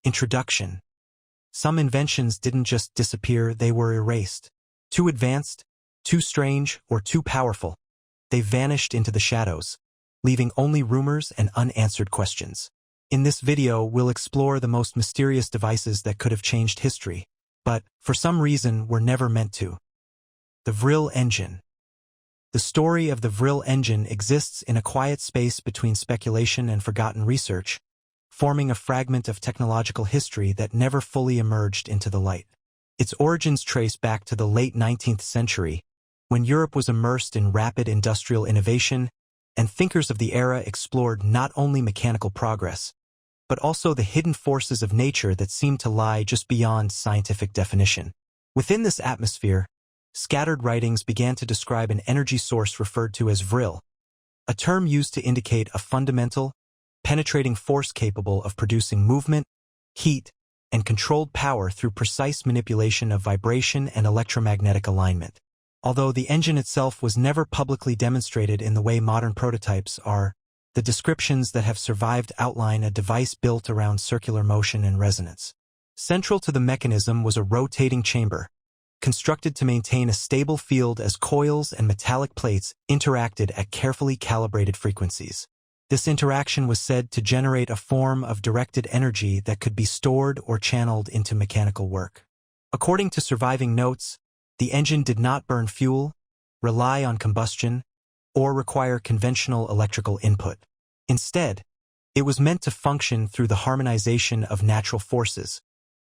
Introduction. Some inventions didn't just disappear, they were erased. Too advanced, too strange, or too powerful. They vanished into the shadows, leaving only rumors and unanswered questions. In this video, we'll explore the most mysterious devices that could have changed history, but, for some reason, were never meant to. The Vril Engine. The story of the Vril Engine exists in a quiet space between speculation and forgotten research, forming a fragment of technological history that never fully emerged into the light. Its origins trace back to the late 19th century, when Europe was immersed in rapid industrial innovation, and thinkers of the era explored not only mechanical progress, but also the hidden forces of nature that seemed to lie just beyond scientific definition. Within this atmosphere, scattered writings began to describe an energy source referred to as Vril, a term used to indicate a fundamental, penetrating force capable of producing movement, heat, and controlled power through precise manipulation of vibration and electromagnetic alignment. Although the engine itself was never publicly demonstrated in the way modern prototypes are, the descriptions that have survived outline a device built around circular motion and resonance. Central to the mechanism was a rotating chamber, constructed to maintain a stable field as coils and metallic plates interacted at carefully calibrated frequencies. This interaction was said to generate a form of directed energy that could be stored or channeled into mechanical work. According to surviving notes, the engine did not burn fuel, rely on combustion, or require conventional electrical input. Instead, it was meant to function through the harmonization of natural forces,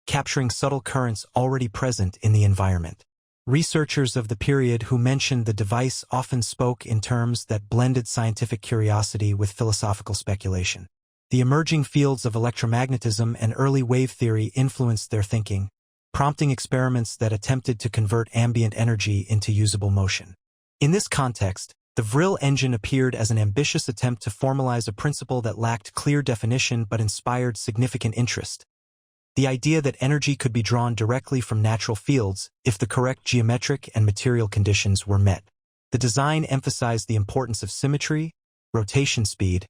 capturing subtle currents already present in the environment. Researchers of the period who mentioned the device often spoke in terms that blended scientific curiosity with philosophical speculation. The emerging fields of electromagnetism and early wave theory influenced their thinking, prompting experiments that attempted to convert ambient energy into usable motion. In this context, the Vril engine appeared as an ambitious attempt to formalize a principle that lacked clear definition but inspired significant interest. The idea that energy could be drawn directly from natural fields if the correct geometric and material conditions were met. The design emphasized the importance of symmetry, rotation speed,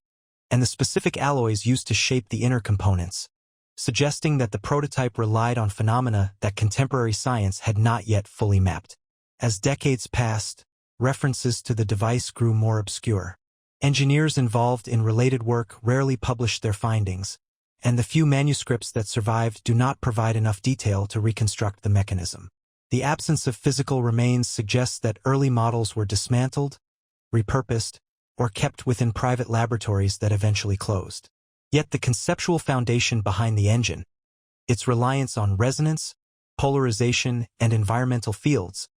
and the specific alloys used to shape the inner components, suggesting that the prototype relied on phenomena that contemporary science had not yet fully mapped. As decades passed, references to the device grew more obscure. Engineers involved in related work rarely published their findings, and the few manuscripts that survived do not provide enough detail to reconstruct the mechanism. The absence of physical remains suggests that early models were dismantled, repurposed, or kept within private laboratories that eventually closed. Yet the conceptual foundation behind the engine, its reliance on resonance, polarization, and environmental fields,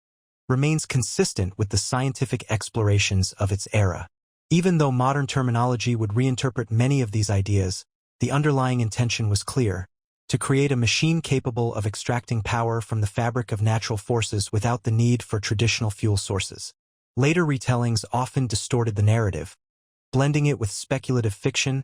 remains consistent with the scientific explorations of its era. Even though modern terminology would reinterpret many of these ideas, the underlying intention was clear: to create a machine capable of extracting power from the fabric of natural forces without the need for traditional fuel sources. Later retellings often distorted the narrative, blending it with speculative fiction,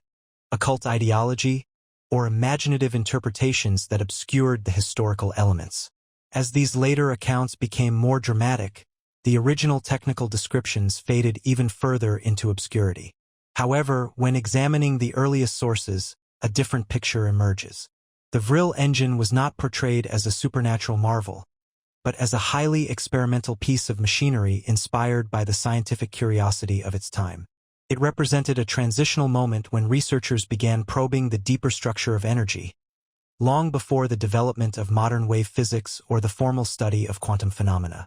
occult ideology, or imaginative interpretations that obscured the historical elements. As these later accounts became more dramatic, the original technical descriptions faded even further into obscurity. However, when examining the earliest sources, a different picture emerges. The Vril engine was not portrayed as a supernatural marvel, but as a highly experimental piece of machinery inspired by the scientific curiosity of its time. It represented a transitional moment when researchers began probing the deeper structure of energy, long before the development of modern wave physics or the formal study of quantum phenomena.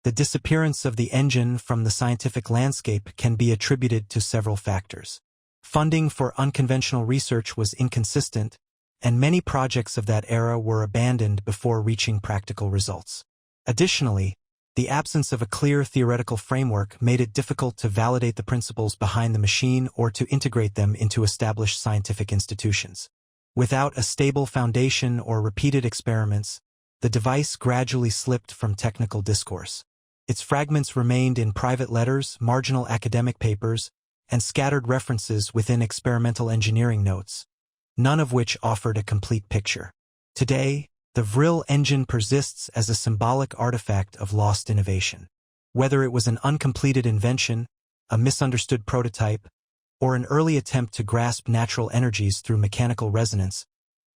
The disappearance of the engine from the scientific landscape can be attributed to several factors. Funding for unconventional research was inconsistent, and many projects of that era were abandoned before reaching practical results. Additionally, the absence of a clear theoretical framework made it difficult to validate the principles behind the machine or to integrate them into established scientific institutions. Without a stable foundation or repeated experiments, the device gradually slipped from technical discourse. Its fragments remained in private letters, marginal academic papers, and scattered references within experimental engineering notes, none of which offered a complete picture. Today, the Vril engine persists as a symbolic artifact of lost innovation. Whether it was an uncompleted invention, a misunderstood prototype, or an early attempt to grasp natural energies through mechanical resonance,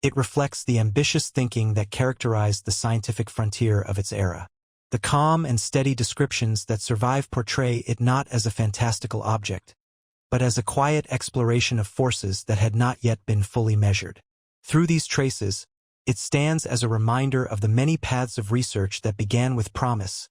It reflects the ambitious thinking that characterized the scientific frontier of its era. The calm and steady descriptions that survive portray it not as a fantastical object, but as a quiet exploration of forces that had not yet been fully measured. Through these traces, it stands as a reminder of the many paths of research that began with promise,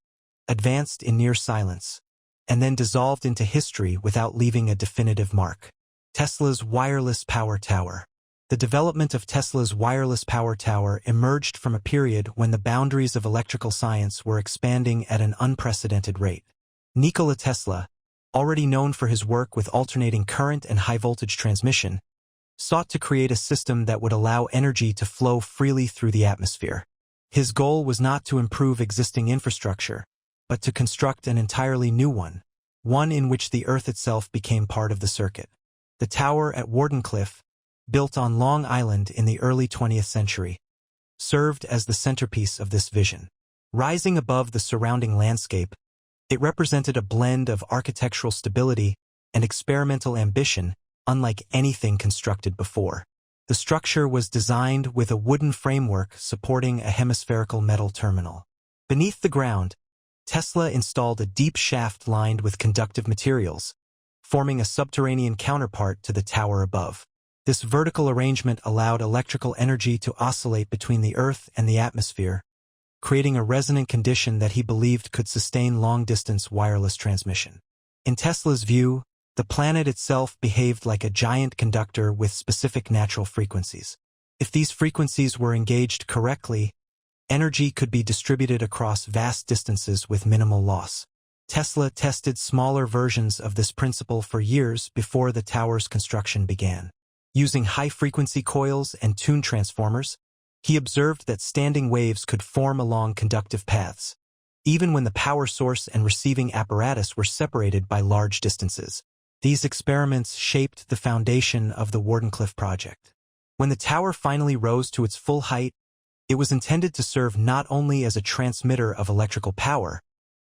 advanced in near silence, and then dissolved into history without leaving a definitive mark. Tesla's wireless power tower. The development of Tesla's wireless power tower emerged from a period when the boundaries of electrical science were expanding at an unprecedented rate. Nikola Tesla, already known for his work with alternating current and high-voltage transmission, sought to create a system that would allow energy to flow freely through the atmosphere. His goal was not to improve existing infrastructure, but to construct an entirely new one in which the Earth itself became part of the circuit. The tower at Wardenclyffe, built on Long Island in the early 20th century, served as the centerpiece of this vision. Rising above the surrounding landscape, it represented a blend of architectural stability and experimental ambition unlike anything constructed before. The structure was designed with a wooden framework supporting a hemispherical metal terminal. Beneath the ground, Tesla installed a deep shaft lined with conductive materials, forming a subterranean counterpart to the tower above. This vertical arrangement allowed electrical energy to oscillate between the Earth and the atmosphere, creating a resonant condition that he believed could sustain long-distance wireless transmission. In Tesla's view, the planet itself behaved like a giant conductor with specific natural frequencies. If these frequencies were engaged correctly, energy could be distributed across vast distances with minimal loss. Tesla tested smaller versions of this principle for years before the tower's construction began. Using high-frequency coils and tuned transformers, he observed that standing waves could form along conductive paths, even when the power source and receiving apparatus were separated by large distances. These experiments shaped the foundation of the Wardenclyffe project. When the tower finally rose to its full height, it was intended to serve not only as a transmitter of electrical power,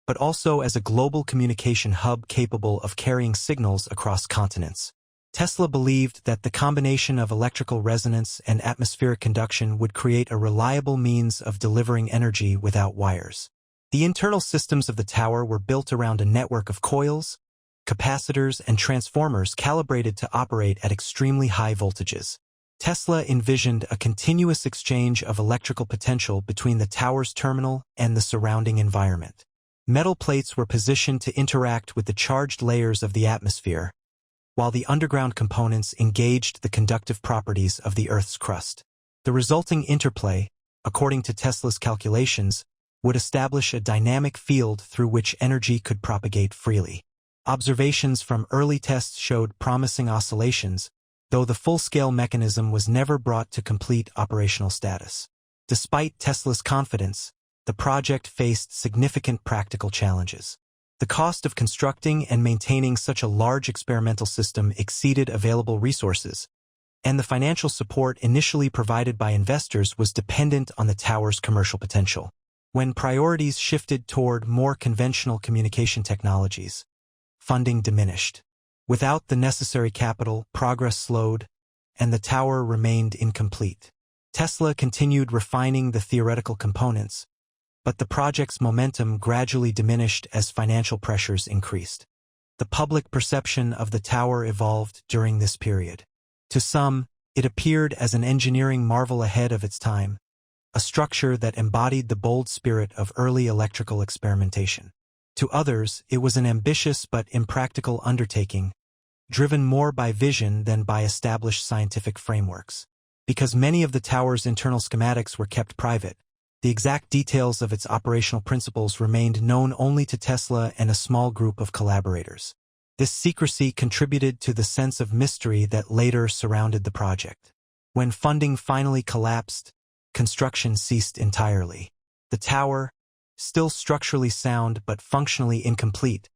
but also as a global communication hub capable of carrying signals across continents. Tesla believed that the combination of electrical resonance and atmospheric conduction would create a reliable means of delivering energy without wires. The internal systems of the tower were built around a network of coils, capacitors, and transformers calibrated to operate at extremely high voltages. Tesla envisioned a continuous exchange of electrical potential between the tower's terminal and the surrounding environment. Metal plates were positioned to interact with the charged layers of the atmosphere, while the underground components engaged the conductive properties of the Earth's crust. The resulting interplay, according to Tesla's calculations, would establish a dynamic field through which energy could propagate freely. Observations from early tests showed promising oscillations, though the full-scale mechanism was never brought to complete operational status. Despite Tesla's confidence, the project faced significant practical challenges. The cost of constructing and maintaining such a large experimental system exceeded available resources, and the financial support initially provided by investors was dependent on the tower's commercial potential. When priorities shifted toward more conventional communication technologies, funding diminished. Without the necessary capital, progress slowed, and the tower remained incomplete. Tesla continued refining the theoretical components, but the project's momentum gradually diminished as financial pressures increased. The public perception of the tower evolved during this period. To some, it appeared as an engineering marvel ahead of its time, a structure that embodied the bold spirit of early electrical experimentation. To others, it was an ambitious but impractical undertaking, driven more by vision than by established scientific frameworks. Because many of the tower's internal schematics were kept private, the exact details of its operational principles remained known only to Tesla and a small group of collaborators. This secrecy contributed to the sense of mystery that later surrounded the project. When funding finally collapsed, construction ceased entirely. The tower, still structurally sound but functionally incomplete,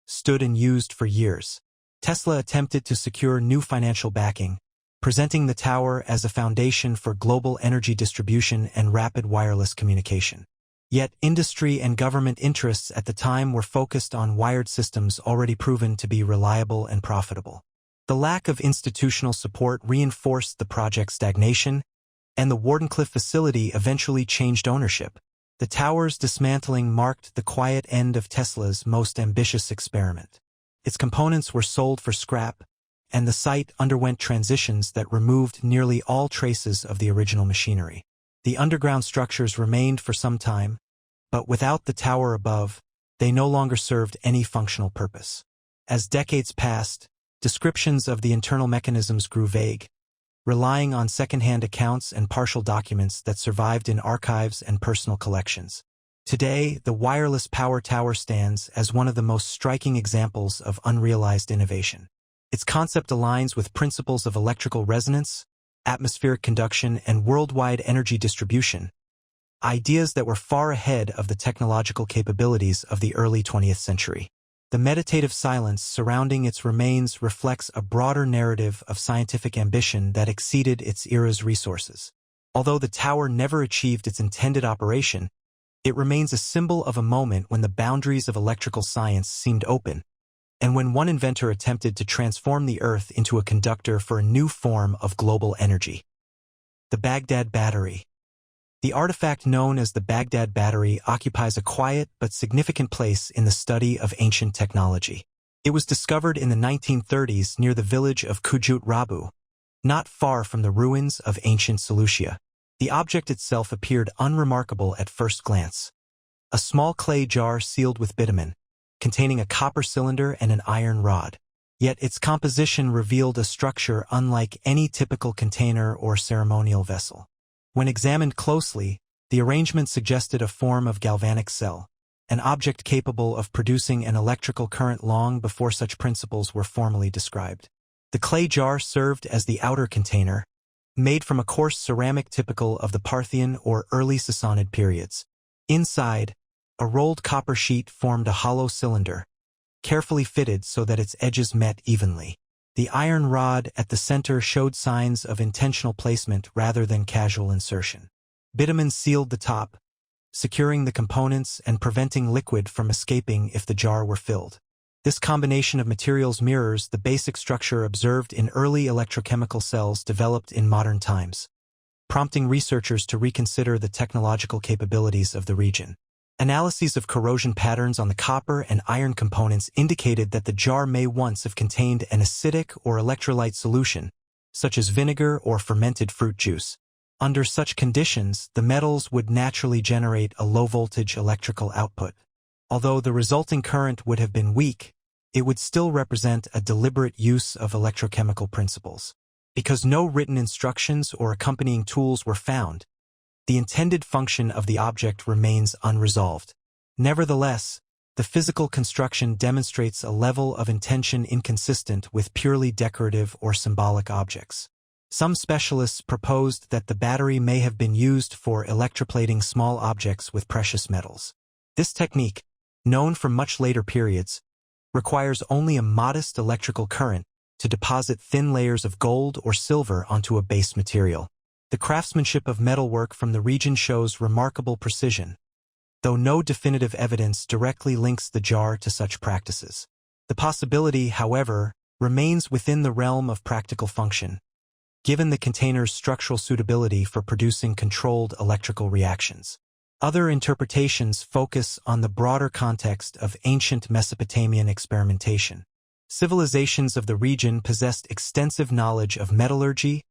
stood unused for years. Tesla attempted to secure new financial backing, presenting the tower as a foundation for global energy distribution and rapid wireless communication. Yet industry and government interests at the time were focused on wired systems already proven to be reliable and profitable. The lack of institutional support reinforced the project's stagnation, and the Wardenclyffe facility eventually changed ownership. The tower's dismantling marked the quiet end of Tesla's most ambitious experiment. Its components were sold for scrap, and the site underwent transitions that removed nearly all traces of the original machinery. The underground structures remained for some time, but without the tower above, they no longer served any functional purpose. As decades passed, descriptions of the internal mechanisms grew vague, relying on second-hand accounts and partial documents that survived in archives and personal collections. Today, the wireless power tower stands as one of the most striking examples of unrealized innovation. Its concept aligns with principles of electrical resonance, atmospheric conduction, and worldwide energy distribution, ideas that were far ahead of the technological capabilities of the early 20th century. The meditative silence surrounding its remains reflects a broader narrative of scientific ambition that exceeded its era's resources. Although the tower never achieved its intended operation, it remains a symbol of a moment when the boundaries of electrical science seemed open, and when one inventor attempted to transform the Earth into a conductor for a new form of global energy. The Baghdad Battery. The artifact known as the Baghdad Battery occupies a quiet but significant place in the study of ancient technology. It was discovered in the 1930s near the village of Kujut Rabu, not far from the ruins of ancient Seleucia. The object itself appeared unremarkable at first glance. A small clay jar sealed with bitumen, containing a copper cylinder and an iron rod. Yet its composition revealed a structure unlike any typical container or ceremonial vessel. When examined closely, the arrangement suggested a form of galvanic cell, an object capable of producing an electrical current long before such principles were formally described. The clay jar served as the outer container, made from a coarse ceramic typical of the Parthian or early Sassanid periods. Inside, a rolled copper sheet formed a hollow cylinder, carefully fitted so that its edges met evenly. The iron rod at the center showed signs of intentional placement rather than casual insertion. Bitumen sealed the top, securing the components and preventing liquid from escaping if the jar were filled. This combination of materials mirrors the basic structure observed in early electrochemical cells developed in modern times, prompting researchers to reconsider the technological capabilities of the region. Analyses of corrosion patterns on the copper and iron components indicated that the jar may once have contained an acidic or electrolyte solution, such as vinegar or fermented fruit juice. Under such conditions, the metals would naturally generate a low-voltage electrical output. Although the resulting current would have been weak, it would still represent a deliberate use of electrochemical principles. Because no written instructions or accompanying tools were found, the intended function of the object remains unresolved. Nevertheless, the physical construction demonstrates a level of intention inconsistent with purely decorative or symbolic objects. Some specialists proposed that the battery may have been used for electroplating small objects with precious metals. This technique, known from much later periods, requires only a modest electrical current to deposit thin layers of gold or silver onto a base material. The craftsmanship of metalwork from the region shows remarkable precision, though no definitive evidence directly links the jar to such practices. The possibility, however, remains within the realm of practical function, given the container's structural suitability for producing controlled electrical reactions. Other interpretations focus on the broader context of ancient Mesopotamian experimentation. Civilizations of the region possessed extensive knowledge of metallurgy,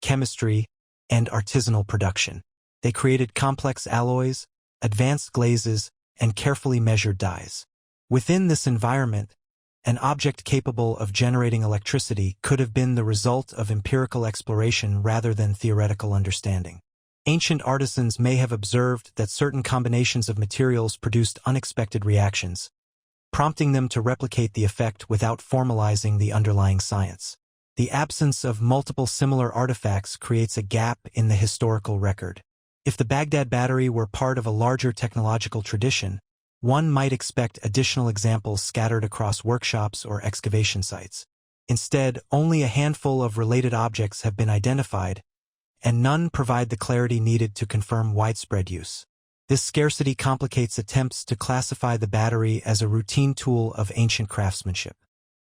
chemistry, and artisanal production. They created complex alloys, advanced glazes, and carefully measured dyes. Within this environment, an object capable of generating electricity could have been the result of empirical exploration rather than theoretical understanding. Ancient artisans may have observed that certain combinations of materials produced unexpected reactions, prompting them to replicate the effect without formalizing the underlying science. The absence of multiple similar artifacts creates a gap in the historical record. If the Baghdad Battery were part of a larger technological tradition, one might expect additional examples scattered across workshops or excavation sites. Instead, only a handful of related objects have been identified, and none provide the clarity needed to confirm widespread use. This scarcity complicates attempts to classify the battery as a routine tool of ancient craftsmanship.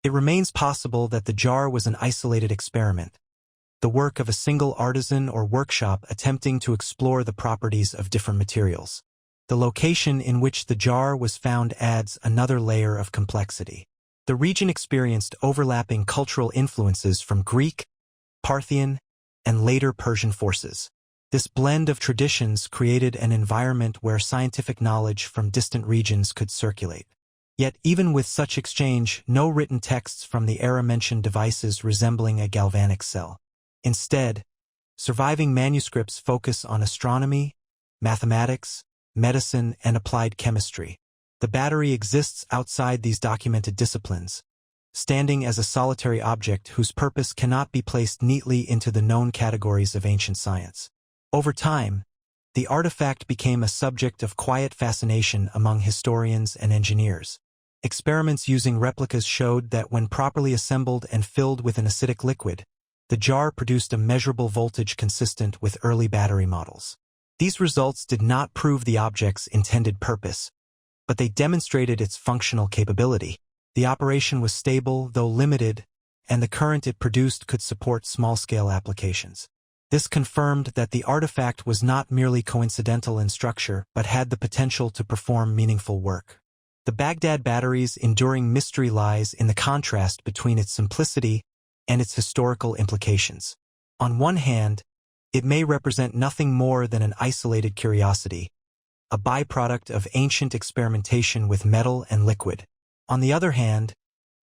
It remains possible that the jar was an isolated experiment, the work of a single artisan or workshop attempting to explore the properties of different materials. The location in which the jar was found adds another layer of complexity. The region experienced overlapping cultural influences from Greek, Parthian, and later Persian forces. This blend of traditions created an environment where scientific knowledge from distant regions could circulate. Yet even with such exchange, no written texts from the era mention devices resembling a galvanic cell. Instead, surviving manuscripts focus on astronomy, mathematics, medicine, and applied chemistry. The battery exists outside these documented disciplines, standing as a solitary object whose purpose cannot be placed neatly into the known categories of ancient science. Over time, the artifact became a subject of quiet fascination among historians and engineers. Experiments using replicas showed that when properly assembled and filled with an acidic liquid, the jar produced a measurable voltage consistent with early battery models. These results did not prove the object's intended purpose, but they demonstrated its functional capability. The operation was stable, though limited, and the current it produced could support small-scale applications. This confirmed that the artifact was not merely coincidental in structure, but had the potential to perform meaningful work. The Baghdad Battery's enduring mystery lies in the contrast between its simplicity and its historical implications. On one hand, it may represent nothing more than an isolated curiosity, a byproduct of ancient experimentation with metal and liquid. On the other hand,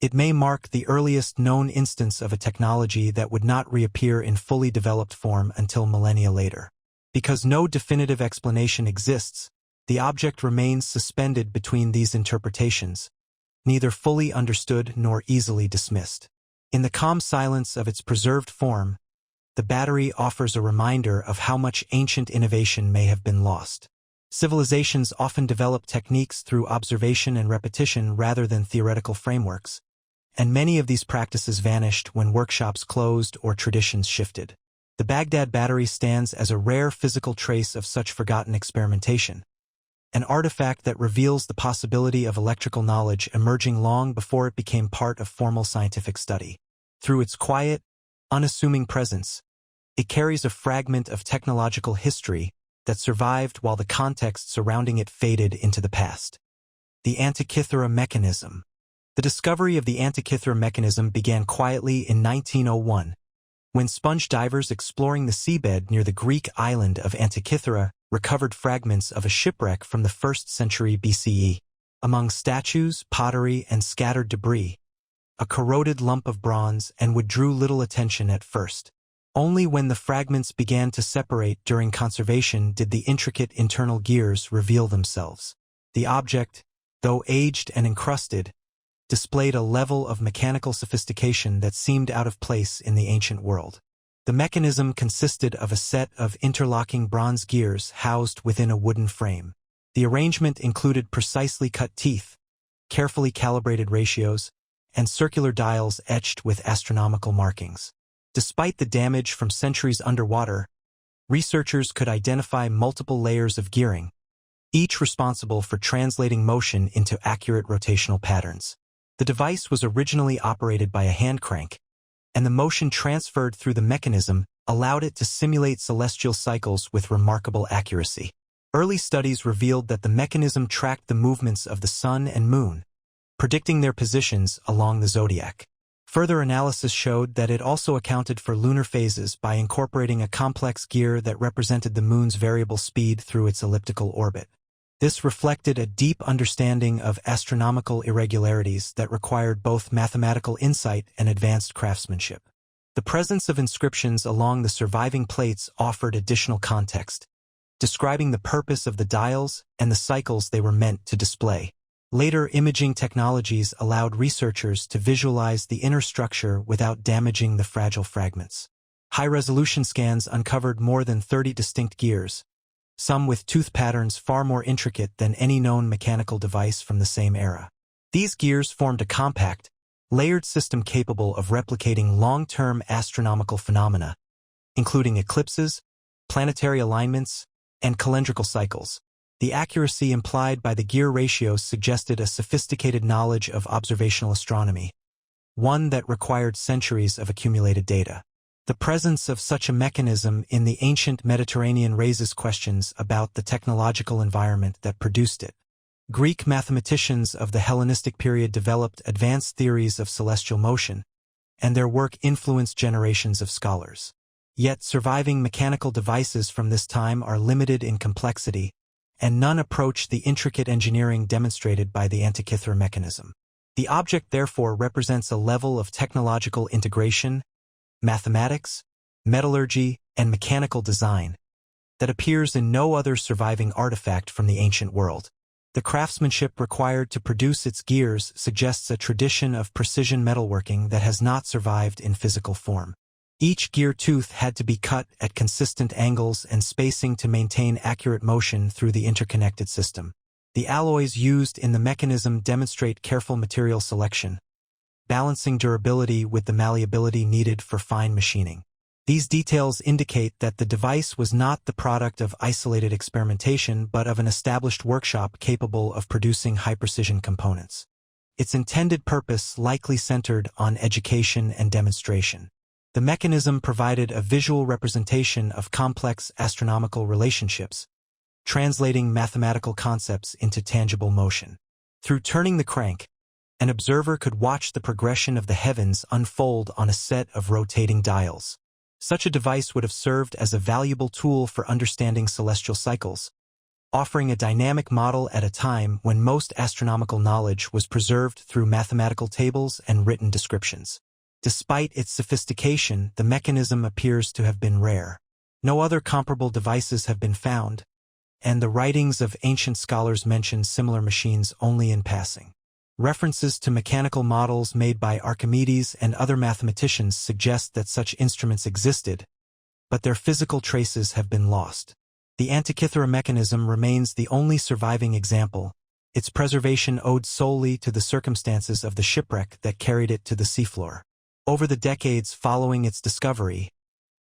it may mark the earliest known instance of a technology that would not reappear in fully developed form until millennia later. Because no definitive explanation exists, the object remains suspended between these interpretations, neither fully understood nor easily dismissed. In the calm silence of its preserved form, the battery offers a reminder of how much ancient innovation may have been lost. Civilizations often develop techniques through observation and repetition rather than theoretical frameworks, and many of these practices vanished when workshops closed or traditions shifted. The Baghdad Battery stands as a rare physical trace of such forgotten experimentation, an artifact that reveals the possibility of electrical knowledge emerging long before it became part of formal scientific study. Through its quiet, unassuming presence, it carries a fragment of technological history that survived while the context surrounding it faded into the past. The Antikythera Mechanism. The discovery of the Antikythera Mechanism began quietly in 1901, when sponge divers exploring the seabed near the Greek island of Antikythera recovered fragments of a shipwreck from the 1st century BCE. Among statues, pottery, and scattered debris, a corroded lump of bronze and wood drew little attention at first. Only when the fragments began to separate during conservation did the intricate internal gears reveal themselves. The object, though aged and encrusted, displayed a level of mechanical sophistication that seemed out of place in the ancient world. The mechanism consisted of a set of interlocking bronze gears housed within a wooden frame. The arrangement included precisely cut teeth, carefully calibrated ratios, and circular dials etched with astronomical markings. Despite the damage from centuries underwater, researchers could identify multiple layers of gearing, each responsible for translating motion into accurate rotational patterns. The device was originally operated by a hand crank, and the motion transferred through the mechanism allowed it to simulate celestial cycles with remarkable accuracy. Early studies revealed that the mechanism tracked the movements of the sun and moon, predicting their positions along the zodiac. Further analysis showed that it also accounted for lunar phases by incorporating a complex gear that represented the moon's variable speed through its elliptical orbit. This reflected a deep understanding of astronomical irregularities that required both mathematical insight and advanced craftsmanship. The presence of inscriptions along the surviving plates offered additional context, describing the purpose of the dials and the cycles they were meant to display. Later imaging technologies allowed researchers to visualize the inner structure without damaging the fragile fragments. High-resolution scans uncovered more than 30 distinct gears, some with tooth patterns far more intricate than any known mechanical device from the same era. These gears formed a compact, layered system capable of replicating long-term astronomical phenomena, including eclipses, planetary alignments, and calendrical cycles. The accuracy implied by the gear ratios suggested a sophisticated knowledge of observational astronomy, one that required centuries of accumulated data. The presence of such a mechanism in the ancient Mediterranean raises questions about the technological environment that produced it. Greek mathematicians of the Hellenistic period developed advanced theories of celestial motion, and their work influenced generations of scholars. Yet surviving mechanical devices from this time are limited in complexity, and none approach the intricate engineering demonstrated by the Antikythera mechanism. The object therefore represents a level of technological integration, mathematics, metallurgy, and mechanical design that appears in no other surviving artifact from the ancient world. The craftsmanship required to produce its gears suggests a tradition of precision metalworking that has not survived in physical form. Each gear tooth had to be cut at consistent angles and spacing to maintain accurate motion through the interconnected system. The alloys used in the mechanism demonstrate careful material selection, balancing durability with the malleability needed for fine machining. These details indicate that the device was not the product of isolated experimentation but of an established workshop capable of producing high-precision components. Its intended purpose likely centered on education and demonstration. The mechanism provided a visual representation of complex astronomical relationships, translating mathematical concepts into tangible motion. Through turning the crank, an observer could watch the progression of the heavens unfold on a set of rotating dials. Such a device would have served as a valuable tool for understanding celestial cycles, offering a dynamic model at a time when most astronomical knowledge was preserved through mathematical tables and written descriptions. Despite its sophistication, the mechanism appears to have been rare. No other comparable devices have been found, and the writings of ancient scholars mention similar machines only in passing. References to mechanical models made by Archimedes and other mathematicians suggest that such instruments existed, but their physical traces have been lost. The Antikythera mechanism remains the only surviving example, its preservation owed solely to the circumstances of the shipwreck that carried it to the seafloor. Over the decades following its discovery,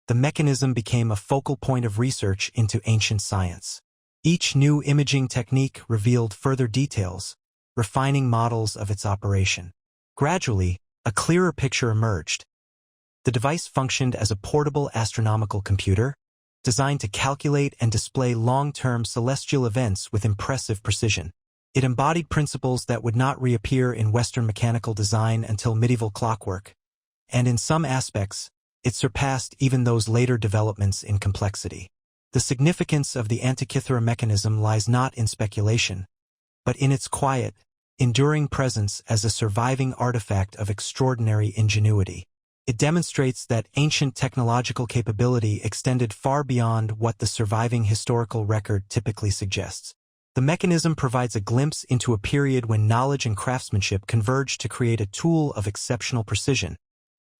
the mechanism became a focal point of research into ancient science. Each new imaging technique revealed further details, refining models of its operation. Gradually, a clearer picture emerged. The device functioned as a portable astronomical computer, designed to calculate and display long-term celestial events with impressive precision. It embodied principles that would not reappear in Western mechanical design until medieval clockwork, and in some aspects, it surpassed even those later developments in complexity. The significance of the Antikythera mechanism lies not in speculation, but in its quiet, enduring presence as a surviving artifact of extraordinary ingenuity. It demonstrates that ancient technological capability extended far beyond what the surviving historical record typically suggests. The mechanism provides a glimpse into a period when knowledge and craftsmanship converged to create a tool of exceptional precision,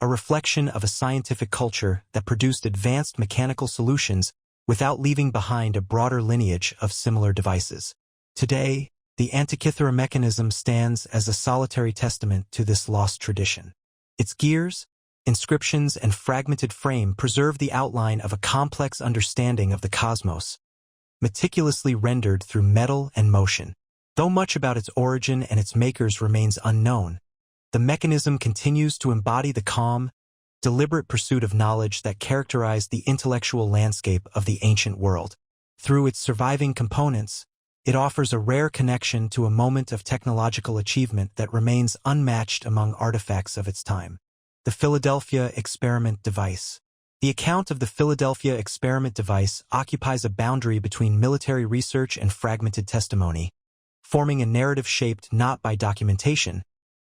a reflection of a scientific culture that produced advanced mechanical solutions without leaving behind a broader lineage of similar devices. Today, the Antikythera mechanism stands as a solitary testament to this lost tradition. Its gears, inscriptions, and fragmented frame preserve the outline of a complex understanding of the cosmos, meticulously rendered through metal and motion. Though much about its origin and its makers remains unknown, the mechanism continues to embody the calm, deliberate pursuit of knowledge that characterized the intellectual landscape of the ancient world. Through its surviving components, it offers a rare connection to a moment of technological achievement that remains unmatched among artifacts of its time. The Philadelphia Experiment Device. The account of the Philadelphia Experiment Device occupies a boundary between military research and fragmented testimony, forming a narrative shaped not by documentation,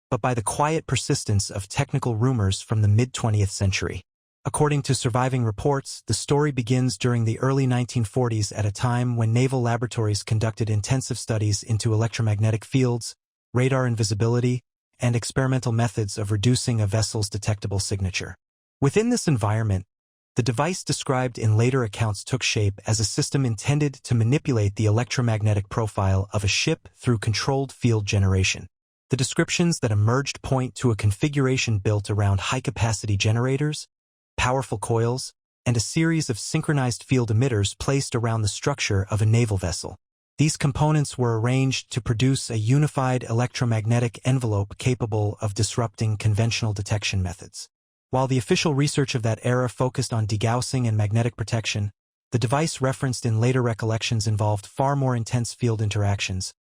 but by the quiet persistence of technical rumors from the mid-20th century. According to surviving reports, the story begins during the early 1940s at a time when naval laboratories conducted intensive studies into electromagnetic fields, radar invisibility, and experimental methods of reducing a vessel's detectable signature. Within this environment, the device described in later accounts took shape as a system intended to manipulate the electromagnetic profile of a ship through controlled field generation. The descriptions that emerged point to a configuration built around high-capacity generators, powerful coils, and a series of synchronized field emitters placed around the structure of a naval vessel. These components were arranged to produce a unified electromagnetic envelope capable of disrupting conventional detection methods. While the official research of that era focused on degaussing and magnetic protection, the device referenced in later recollections involved far more intense field interactions,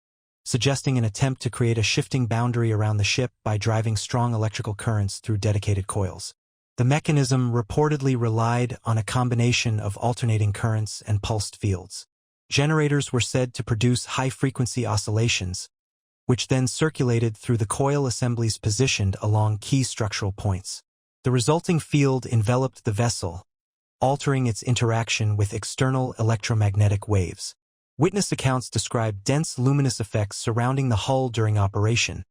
suggesting an attempt to create a shifting boundary around the ship by driving strong electrical currents through dedicated coils. The mechanism reportedly relied on a combination of alternating currents and pulsed fields. Generators were said to produce high-frequency oscillations, which then circulated through the coil assemblies positioned along key structural points. The resulting field enveloped the vessel, altering its interaction with external electromagnetic waves. Witness accounts describe dense luminous effects surrounding the hull during operation,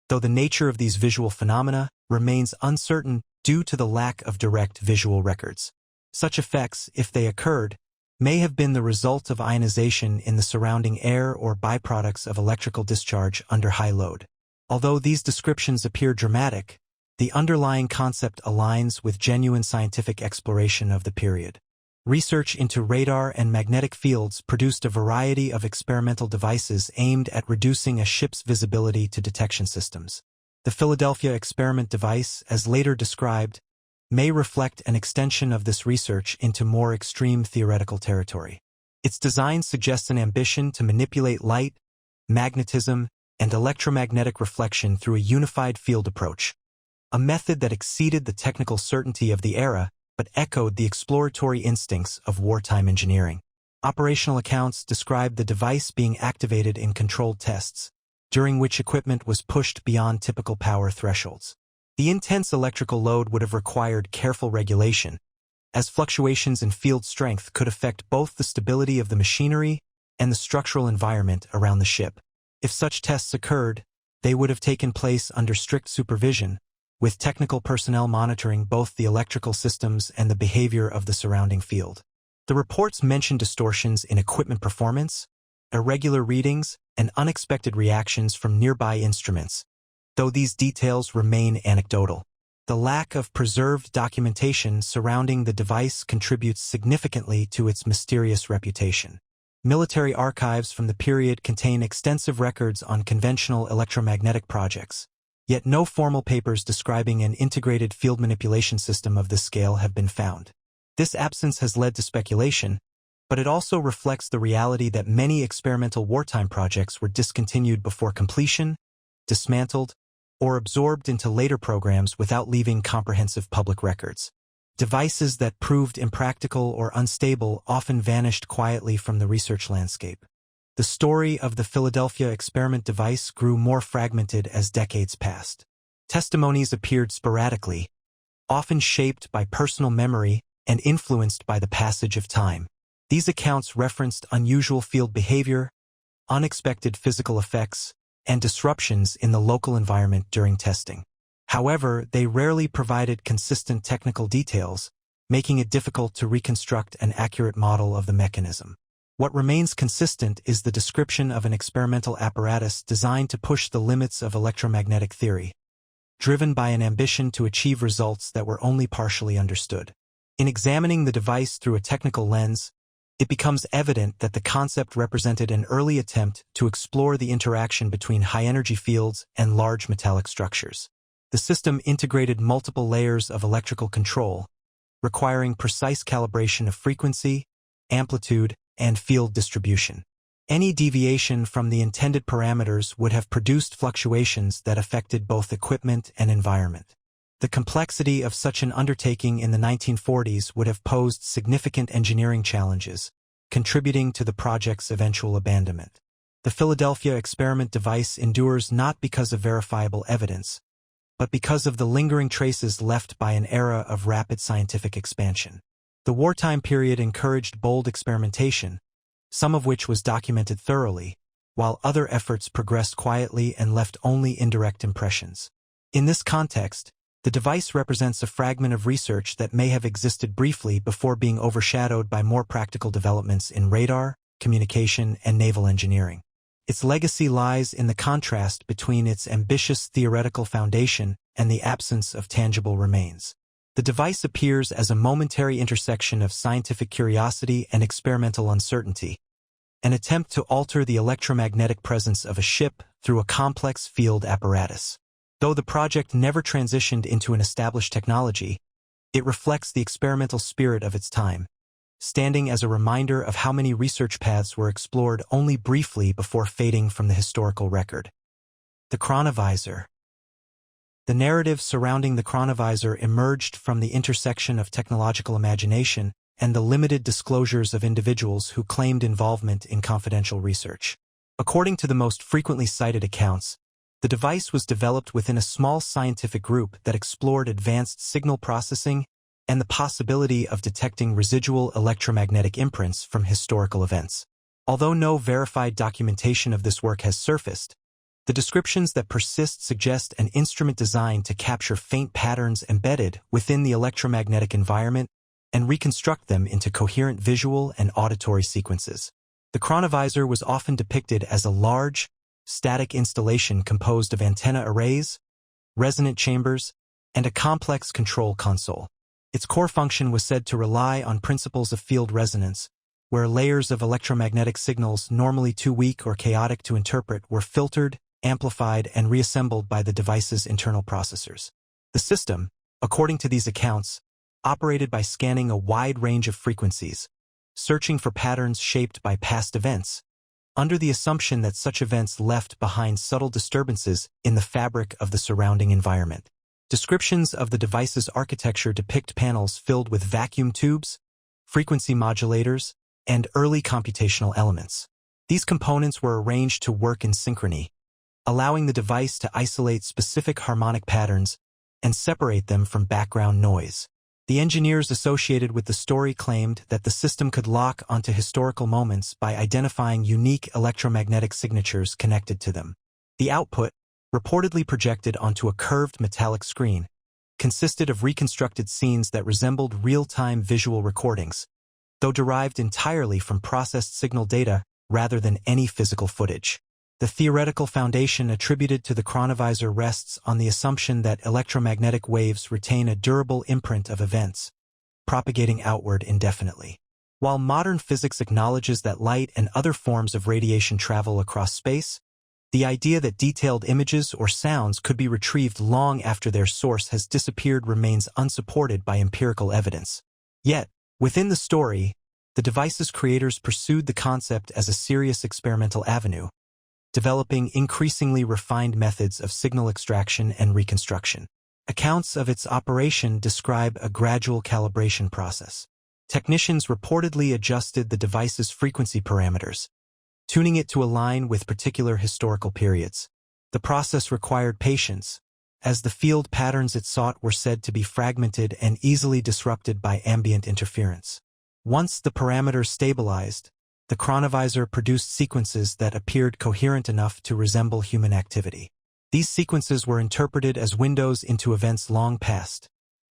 though the nature of these visual phenomena remains uncertain due to the lack of direct visual records. Such effects, if they occurred, may have been the result of ionization in the surrounding air or byproducts of electrical discharge under high load. Although these descriptions appear dramatic, the underlying concept aligns with genuine scientific exploration of the period. Research into radar and magnetic fields produced a variety of experimental devices aimed at reducing a ship's visibility to detection systems. The Philadelphia experiment device, as later described, may reflect an extension of this research into more extreme theoretical territory. Its design suggests an ambition to manipulate light, magnetism, and electromagnetic reflection through a unified field approach, a method that exceeded the technical certainty of the era but echoed the exploratory instincts of wartime engineering. Operational accounts describe the device being activated in controlled tests, during which equipment was pushed beyond typical power thresholds. The intense electrical load would have required careful regulation, as fluctuations in field strength could affect both the stability of the machinery and the structural environment around the ship. If such tests occurred, they would have taken place under strict supervision, with technical personnel monitoring both the electrical systems and the behavior of the surrounding field. The reports mention distortions in equipment performance, irregular readings, and unexpected reactions from nearby instruments, though these details remain anecdotal. The lack of preserved documentation surrounding the device contributes significantly to its mysterious reputation. Military archives from the period contain extensive records on conventional electromagnetic projects, yet no formal papers describing an integrated field manipulation system of this scale have been found. This absence has led to speculation, but it also reflects the reality that many experimental wartime projects were discontinued before completion, dismantled, or absorbed into later programs without leaving comprehensive public records. Devices that proved impractical or unstable often vanished quietly from the research landscape. The story of the Philadelphia experiment device grew more fragmented as decades passed. Testimonies appeared sporadically, often shaped by personal memory and influenced by the passage of time. These accounts referenced unusual field behavior, unexpected physical effects, and disruptions in the local environment during testing. However, they rarely provided consistent technical details, making it difficult to reconstruct an accurate model of the mechanism. What remains consistent is the description of an experimental apparatus designed to push the limits of electromagnetic theory, driven by an ambition to achieve results that were only partially understood. In examining the device through a technical lens, it becomes evident that the concept represented an early attempt to explore the interaction between high-energy fields and large metallic structures. The system integrated multiple layers of electrical control, requiring precise calibration of frequency, amplitude, and field distribution. Any deviation from the intended parameters would have produced fluctuations that affected both equipment and environment. The complexity of such an undertaking in the 1940s would have posed significant engineering challenges, contributing to the project's eventual abandonment. The Philadelphia experiment device endures not because of verifiable evidence, but because of the lingering traces left by an era of rapid scientific expansion. The wartime period encouraged bold experimentation, some of which was documented thoroughly, while other efforts progressed quietly and left only indirect impressions. In this context, the device represents a fragment of research that may have existed briefly before being overshadowed by more practical developments in radar, communication, and naval engineering. Its legacy lies in the contrast between its ambitious theoretical foundation and the absence of tangible remains. The device appears as a momentary intersection of scientific curiosity and experimental uncertainty, an attempt to alter the electromagnetic presence of a ship through a complex field apparatus. Though the project never transitioned into an established technology, It reflects the experimental spirit of its time, standing as a reminder of how many research paths were explored only briefly before fading from the historical record. The Chronovisor. The narrative surrounding the Chronovisor emerged from the intersection of technological imagination and the limited disclosures of individuals who claimed involvement in confidential research. According to the most frequently cited accounts, the device was developed within a small scientific group that explored advanced signal processing and the possibility of detecting residual electromagnetic imprints from historical events. Although no verified documentation of this work has surfaced, the descriptions that persist suggest an instrument designed to capture faint patterns embedded within the electromagnetic environment and reconstruct them into coherent visual and auditory sequences. The Chronovisor was often depicted as a large, static installation composed of antenna arrays, resonant chambers, and a complex control console. Its core function was said to rely on principles of field resonance, where layers of electromagnetic signals normally too weak or chaotic to interpret were filtered, amplified, and reassembled by the device's internal processors. The system, according to these accounts, operated by scanning a wide range of frequencies, searching for patterns shaped by past events, under the assumption that such events left behind subtle disturbances in the fabric of the surrounding environment. Descriptions of the device's architecture depict panels filled with vacuum tubes, frequency modulators, and early computational elements. These components were arranged to work in synchrony, allowing the device to isolate specific harmonic patterns and separate them from background noise. The engineers associated with the story claimed that the system could lock onto historical moments by identifying unique electromagnetic signatures connected to them. The output, reportedly projected onto a curved metallic screen, consisted of reconstructed scenes that resembled real-time visual recordings, though derived entirely from processed signal data rather than any physical footage. The theoretical foundation attributed to the Chronovisor rests on the assumption that electromagnetic waves retain a durable imprint of events, propagating outward indefinitely. While modern physics acknowledges that light and other forms of radiation travel across space, the idea that detailed images or sounds could be retrieved long after their source has disappeared remains unsupported by empirical evidence. Yet, within the story, the device's creators pursued the concept as a serious experimental avenue, developing increasingly refined methods of signal extraction and reconstruction. Accounts of its operation describe a gradual calibration process. Technicians reportedly adjusted the device's frequency parameters, tuning it to align with particular historical periods. The process required patience, as the field patterns it sought were said to be fragmented and easily disrupted by ambient interference. Once the parameters stabilized, the Chronovisor produced sequences that appeared coherent enough to resemble human activity. These sequences were interpreted as windows into events long past,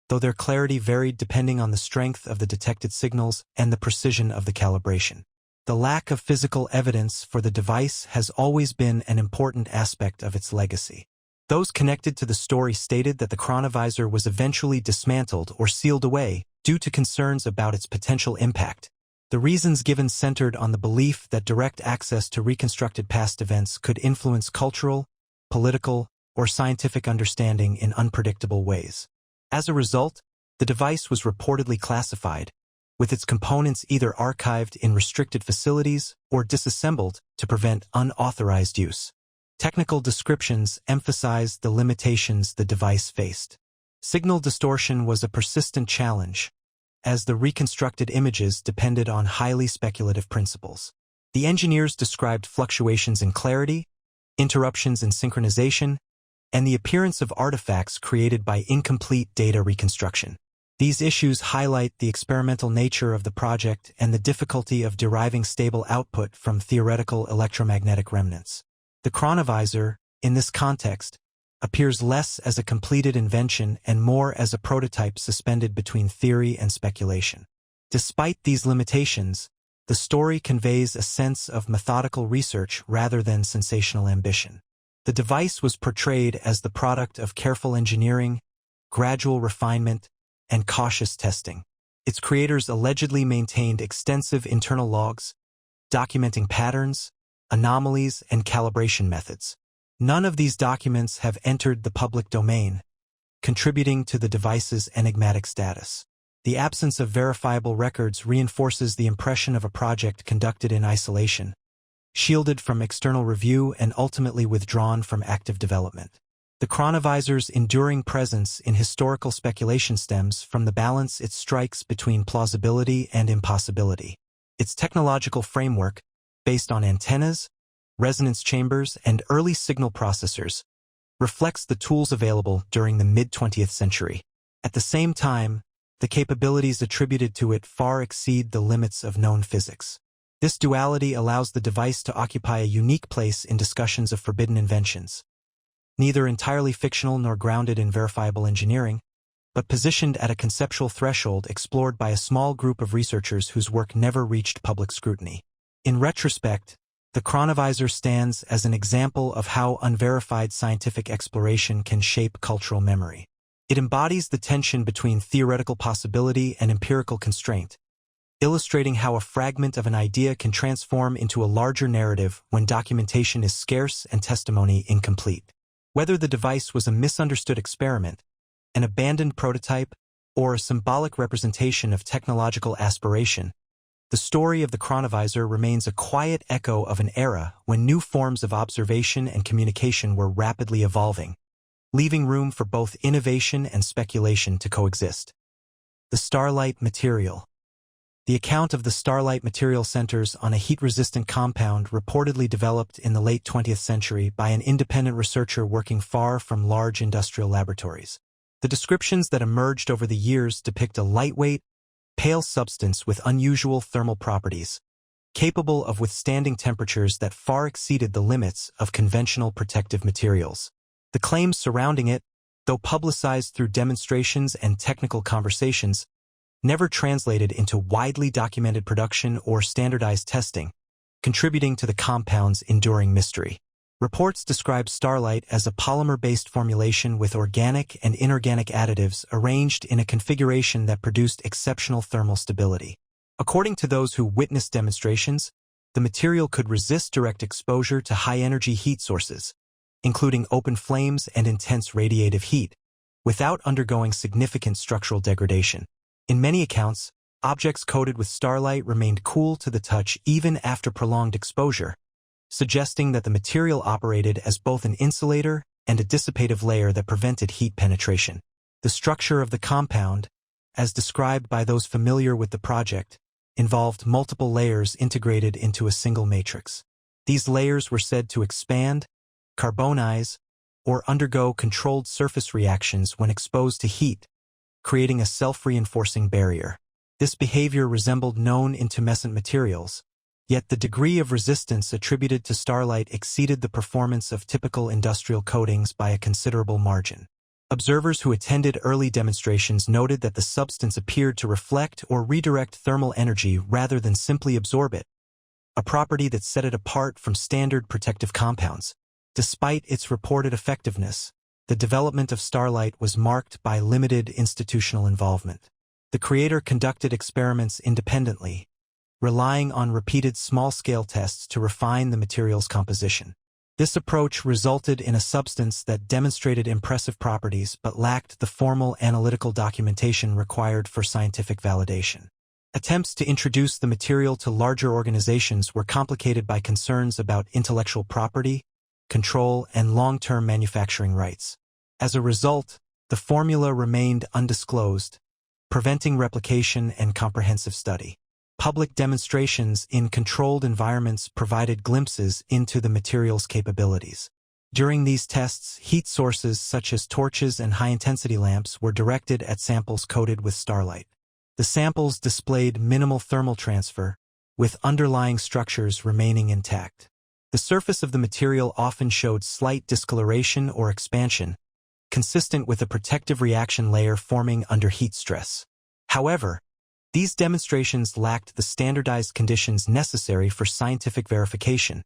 though their clarity varied depending on the strength of the detected signals and the precision of the calibration. The lack of physical evidence for the device has always been an important aspect of its legacy. Those connected to the story stated that the Chronovisor was eventually dismantled or sealed away due to concerns about its potential impact. The reasons given centered on the belief that direct access to reconstructed past events could influence cultural, political, or scientific understanding in unpredictable ways. As a result, the device was reportedly classified, with its components either archived in restricted facilities or disassembled to prevent unauthorized use. Technical descriptions emphasized the limitations the device faced. Signal distortion was a persistent challenge, as the reconstructed images depended on highly speculative principles. The engineers described fluctuations in clarity, interruptions in synchronization, and the appearance of artifacts created by incomplete data reconstruction. These issues highlight the experimental nature of the project and the difficulty of deriving stable output from theoretical electromagnetic remnants. The Chronovisor, in this context, appears less as a completed invention and more as a prototype suspended between theory and speculation. Despite these limitations, the story conveys a sense of methodical research rather than sensational ambition. The device was portrayed as the product of careful engineering, gradual refinement, and cautious testing. Its creators allegedly maintained extensive internal logs, documenting patterns, anomalies, and calibration methods. None of these documents have entered the public domain, contributing to the device's enigmatic status. The absence of verifiable records reinforces the impression of a project conducted in isolation, shielded from external review and ultimately withdrawn from active development. The Chronovisor's enduring presence in historical speculation stems from the balance it strikes between plausibility and impossibility. Its technological framework, based on antennas, resonance chambers, and early signal processors, reflects the tools available during the mid-20th century. At the same time, the capabilities attributed to it far exceed the limits of known physics. This duality allows the device to occupy a unique place in discussions of forbidden inventions, neither entirely fictional nor grounded in verifiable engineering, but positioned at a conceptual threshold explored by a small group of researchers whose work never reached public scrutiny. In retrospect, the Chronovisor stands as an example of how unverified scientific exploration can shape cultural memory. It embodies the tension between theoretical possibility and empirical constraint, illustrating how a fragment of an idea can transform into a larger narrative when documentation is scarce and testimony incomplete. Whether the device was a misunderstood experiment, an abandoned prototype, or a symbolic representation of technological aspiration, the story of the Chronovisor remains a quiet echo of an era when new forms of observation and communication were rapidly evolving, leaving room for both innovation and speculation to coexist. The Starlite Material. The account of the Starlite Material centers on a heat-resistant compound reportedly developed in the late 20th century by an independent researcher working far from large industrial laboratories. The descriptions that emerged over the years depict a lightweight, pale substance with unusual thermal properties, capable of withstanding temperatures that far exceeded the limits of conventional protective materials. The claims surrounding it, though publicized through demonstrations and technical conversations, never translated into widely documented production or standardized testing, contributing to the compound's enduring mystery. Reports describe Starlite as a polymer-based formulation with organic and inorganic additives arranged in a configuration that produced exceptional thermal stability. According to those who witnessed demonstrations, the material could resist direct exposure to high-energy heat sources, including open flames and intense radiative heat, without undergoing significant structural degradation. In many accounts, objects coated with Starlite remained cool to the touch even after prolonged exposure, suggesting that the material operated as both an insulator and a dissipative layer that prevented heat penetration. The structure of the compound, as described by those familiar with the project, involved multiple layers integrated into a single matrix. These layers were said to expand, carbonize, or undergo controlled surface reactions when exposed to heat, creating a self-reinforcing barrier. This behavior resembled known intumescent materials, yet the degree of resistance attributed to Starlite exceeded the performance of typical industrial coatings by a considerable margin. Observers who attended early demonstrations noted that the substance appeared to reflect or redirect thermal energy rather than simply absorb it, a property that set it apart from standard protective compounds. Despite its reported effectiveness, the development of Starlite was marked by limited institutional involvement. The creator conducted experiments independently, relying on repeated small-scale tests to refine the material's composition. This approach resulted in a substance that demonstrated impressive properties but lacked the formal analytical documentation required for scientific validation. Attempts to introduce the material to larger organizations were complicated by concerns about intellectual property, control, and long-term manufacturing rights. As a result, the formula remained undisclosed, preventing replication and comprehensive study. Public demonstrations in controlled environments provided glimpses into the material's capabilities. During these tests, heat sources such as torches and high-intensity lamps were directed at samples coated with Starlite. The samples displayed minimal thermal transfer, with underlying structures remaining intact. The surface of the material often showed slight discoloration or expansion, consistent with a protective reaction layer forming under heat stress. However, these demonstrations lacked the standardized conditions necessary for scientific verification,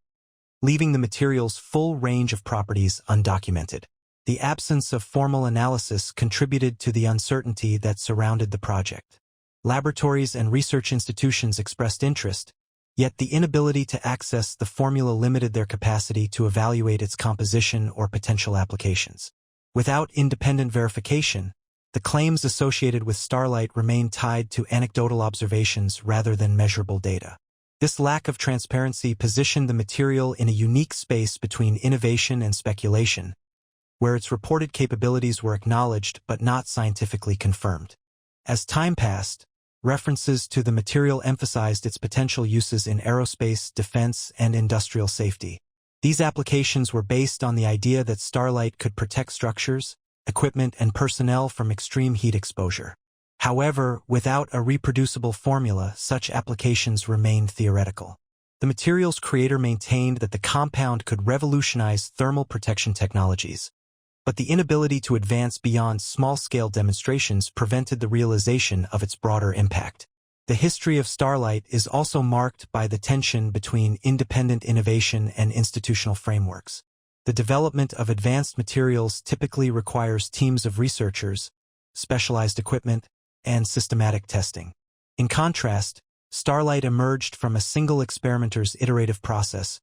leaving the material's full range of properties undocumented. The absence of formal analysis contributed to the uncertainty that surrounded the project. Laboratories and research institutions expressed interest, yet the inability to access the formula limited their capacity to evaluate its composition or potential applications. Without independent verification, the claims associated with Starlite remain tied to anecdotal observations rather than measurable data. This lack of transparency positioned the material in a unique space between innovation and speculation, where its reported capabilities were acknowledged but not scientifically confirmed. As time passed, references to the material emphasized its potential uses in aerospace, defense, and industrial safety. These applications were based on the idea that Starlite could protect structures, equipment, and personnel from extreme heat exposure. However, without a reproducible formula, such applications remained theoretical. The material's creator maintained that the compound could revolutionize thermal protection technologies, but the inability to advance beyond small-scale demonstrations prevented the realization of its broader impact. The history of Starlite is also marked by the tension between independent innovation and institutional frameworks. The development of advanced materials typically requires teams of researchers, specialized equipment, and systematic testing. In contrast, Starlite emerged from a single experimenter's iterative process,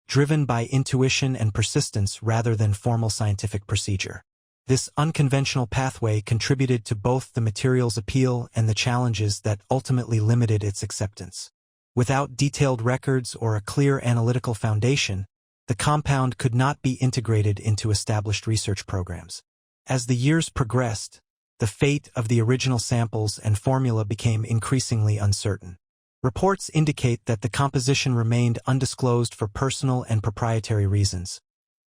driven by intuition and persistence rather than formal scientific procedure. This unconventional pathway contributed to both the material's appeal and the challenges that ultimately limited its acceptance. Without detailed records or a clear analytical foundation, the compound could not be integrated into established research programs. As the years progressed, the fate of the original samples and formula became increasingly uncertain. Reports indicate that the composition remained undisclosed for personal and proprietary reasons,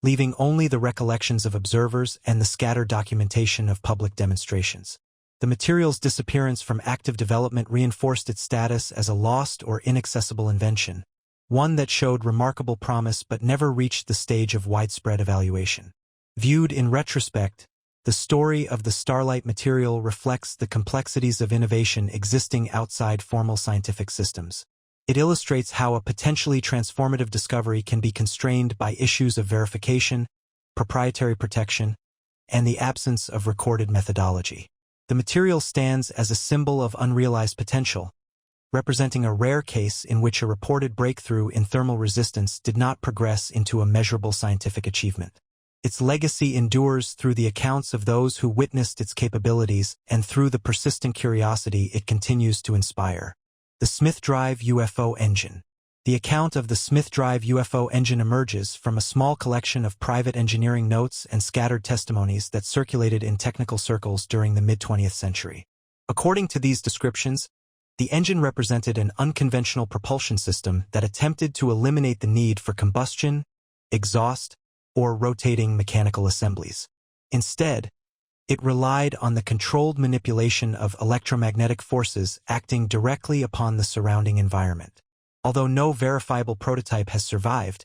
leaving only the recollections of observers and the scattered documentation of public demonstrations. The material's disappearance from active development reinforced its status as a lost or inaccessible invention, one that showed remarkable promise but never reached the stage of widespread evaluation. Viewed in retrospect, the story of the Starlite material reflects the complexities of innovation existing outside formal scientific systems. It illustrates how a potentially transformative discovery can be constrained by issues of verification, proprietary protection, and the absence of recorded methodology. The material stands as a symbol of unrealized potential, representing a rare case in which a reported breakthrough in thermal resistance did not progress into a measurable scientific achievement. Its legacy endures through the accounts of those who witnessed its capabilities and through the persistent curiosity it continues to inspire. The Smith-Drive UFO Engine. The account of the Smith-Drive UFO Engine emerges from a small collection of private engineering notes and scattered testimonies that circulated in technical circles during the mid-20th century. According to these descriptions, the engine represented an unconventional propulsion system that attempted to eliminate the need for combustion, exhaust, or rotating mechanical assemblies. Instead, it relied on the controlled manipulation of electromagnetic forces acting directly upon the surrounding environment. Although no verifiable prototype has survived,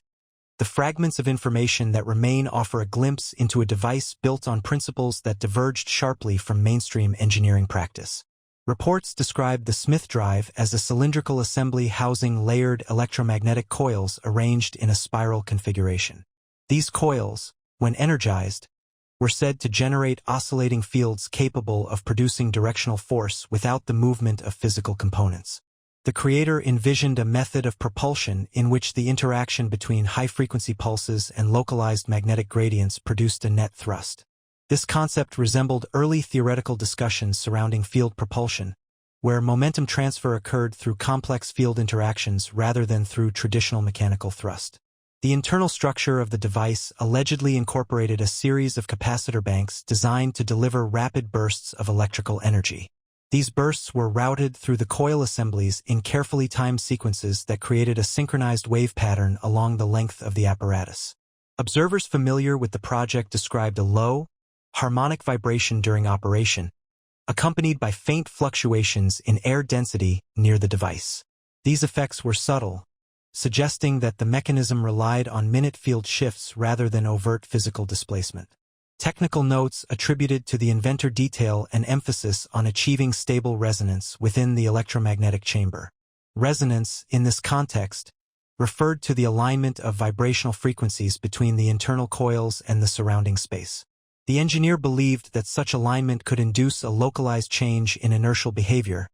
the fragments of information that remain offer a glimpse into a device built on principles that diverged sharply from mainstream engineering practice. Reports describe the Smith-Drive as a cylindrical assembly housing layered electromagnetic coils arranged in a spiral configuration. These coils, when energized, were said to generate oscillating fields capable of producing directional force without the movement of physical components. The creator envisioned a method of propulsion in which the interaction between high-frequency pulses and localized magnetic gradients produced a net thrust. This concept resembled early theoretical discussions surrounding field propulsion, where momentum transfer occurred through complex field interactions rather than through traditional mechanical thrust. The internal structure of the device allegedly incorporated a series of capacitor banks designed to deliver rapid bursts of electrical energy. These bursts were routed through the coil assemblies in carefully timed sequences that created a synchronized wave pattern along the length of the apparatus. Observers familiar with the project described a low, harmonic vibration during operation, accompanied by faint fluctuations in air density near the device. These effects were subtle, suggesting that the mechanism relied on minute field shifts rather than overt physical displacement. Technical notes attributed to the inventor detail an emphasis on achieving stable resonance within the electromagnetic chamber. Resonance, in this context, referred to the alignment of vibrational frequencies between the internal coils and the surrounding space. The engineer believed that such alignment could induce a localized change in inertial behavior,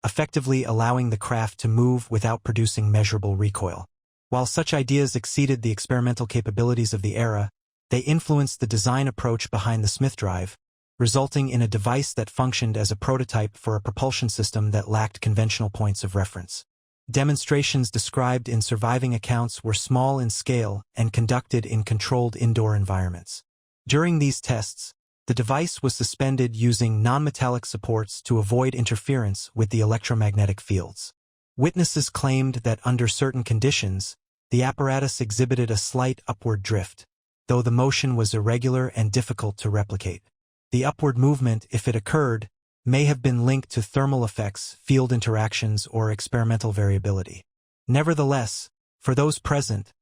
effectively allowing the craft to move without producing measurable recoil. While such ideas exceeded the experimental capabilities of the era, They influenced the design approach behind the Smith-Drive, resulting in a device that functioned as a prototype for a propulsion system that lacked conventional points of reference. Demonstrations described in surviving accounts were small in scale and conducted in controlled indoor environments. During these tests, the device was suspended using non-metallic supports to avoid interference with the electromagnetic fields. Witnesses claimed that under certain conditions, the apparatus exhibited a slight upward drift, though the motion was irregular and difficult to replicate. The upward movement, if it occurred, may have been linked to thermal effects, field interactions, or experimental variability. Nevertheless, for those present,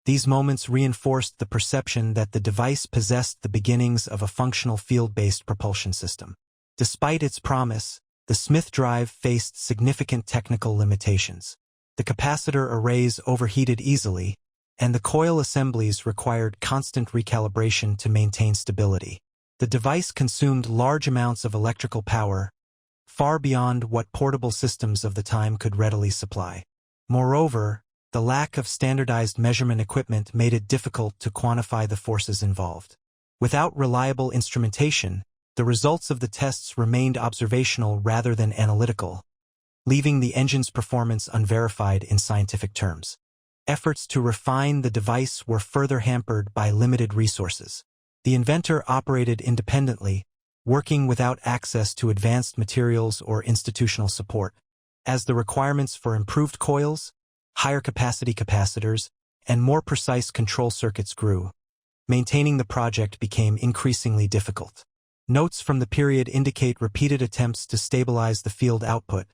these moments reinforced the perception that the device possessed the beginnings of a functional field-based propulsion system. Despite its promise, the Smith-Drive faced significant technical limitations. The capacitor arrays overheated easily, and the coil assemblies required constant recalibration to maintain stability. The device consumed large amounts of electrical power, far beyond what portable systems of the time could readily supply. Moreover, the lack of standardized measurement equipment made it difficult to quantify the forces involved. Without reliable instrumentation, the results of the tests remained observational rather than analytical, leaving the engine's performance unverified in scientific terms. Efforts to refine the device were further hampered by limited resources. The inventor operated independently, working without access to advanced materials or institutional support. As the requirements for improved coils, higher capacity capacitors, and more precise control circuits grew, maintaining the project became increasingly difficult. Notes from the period indicate repeated attempts to stabilize the field output,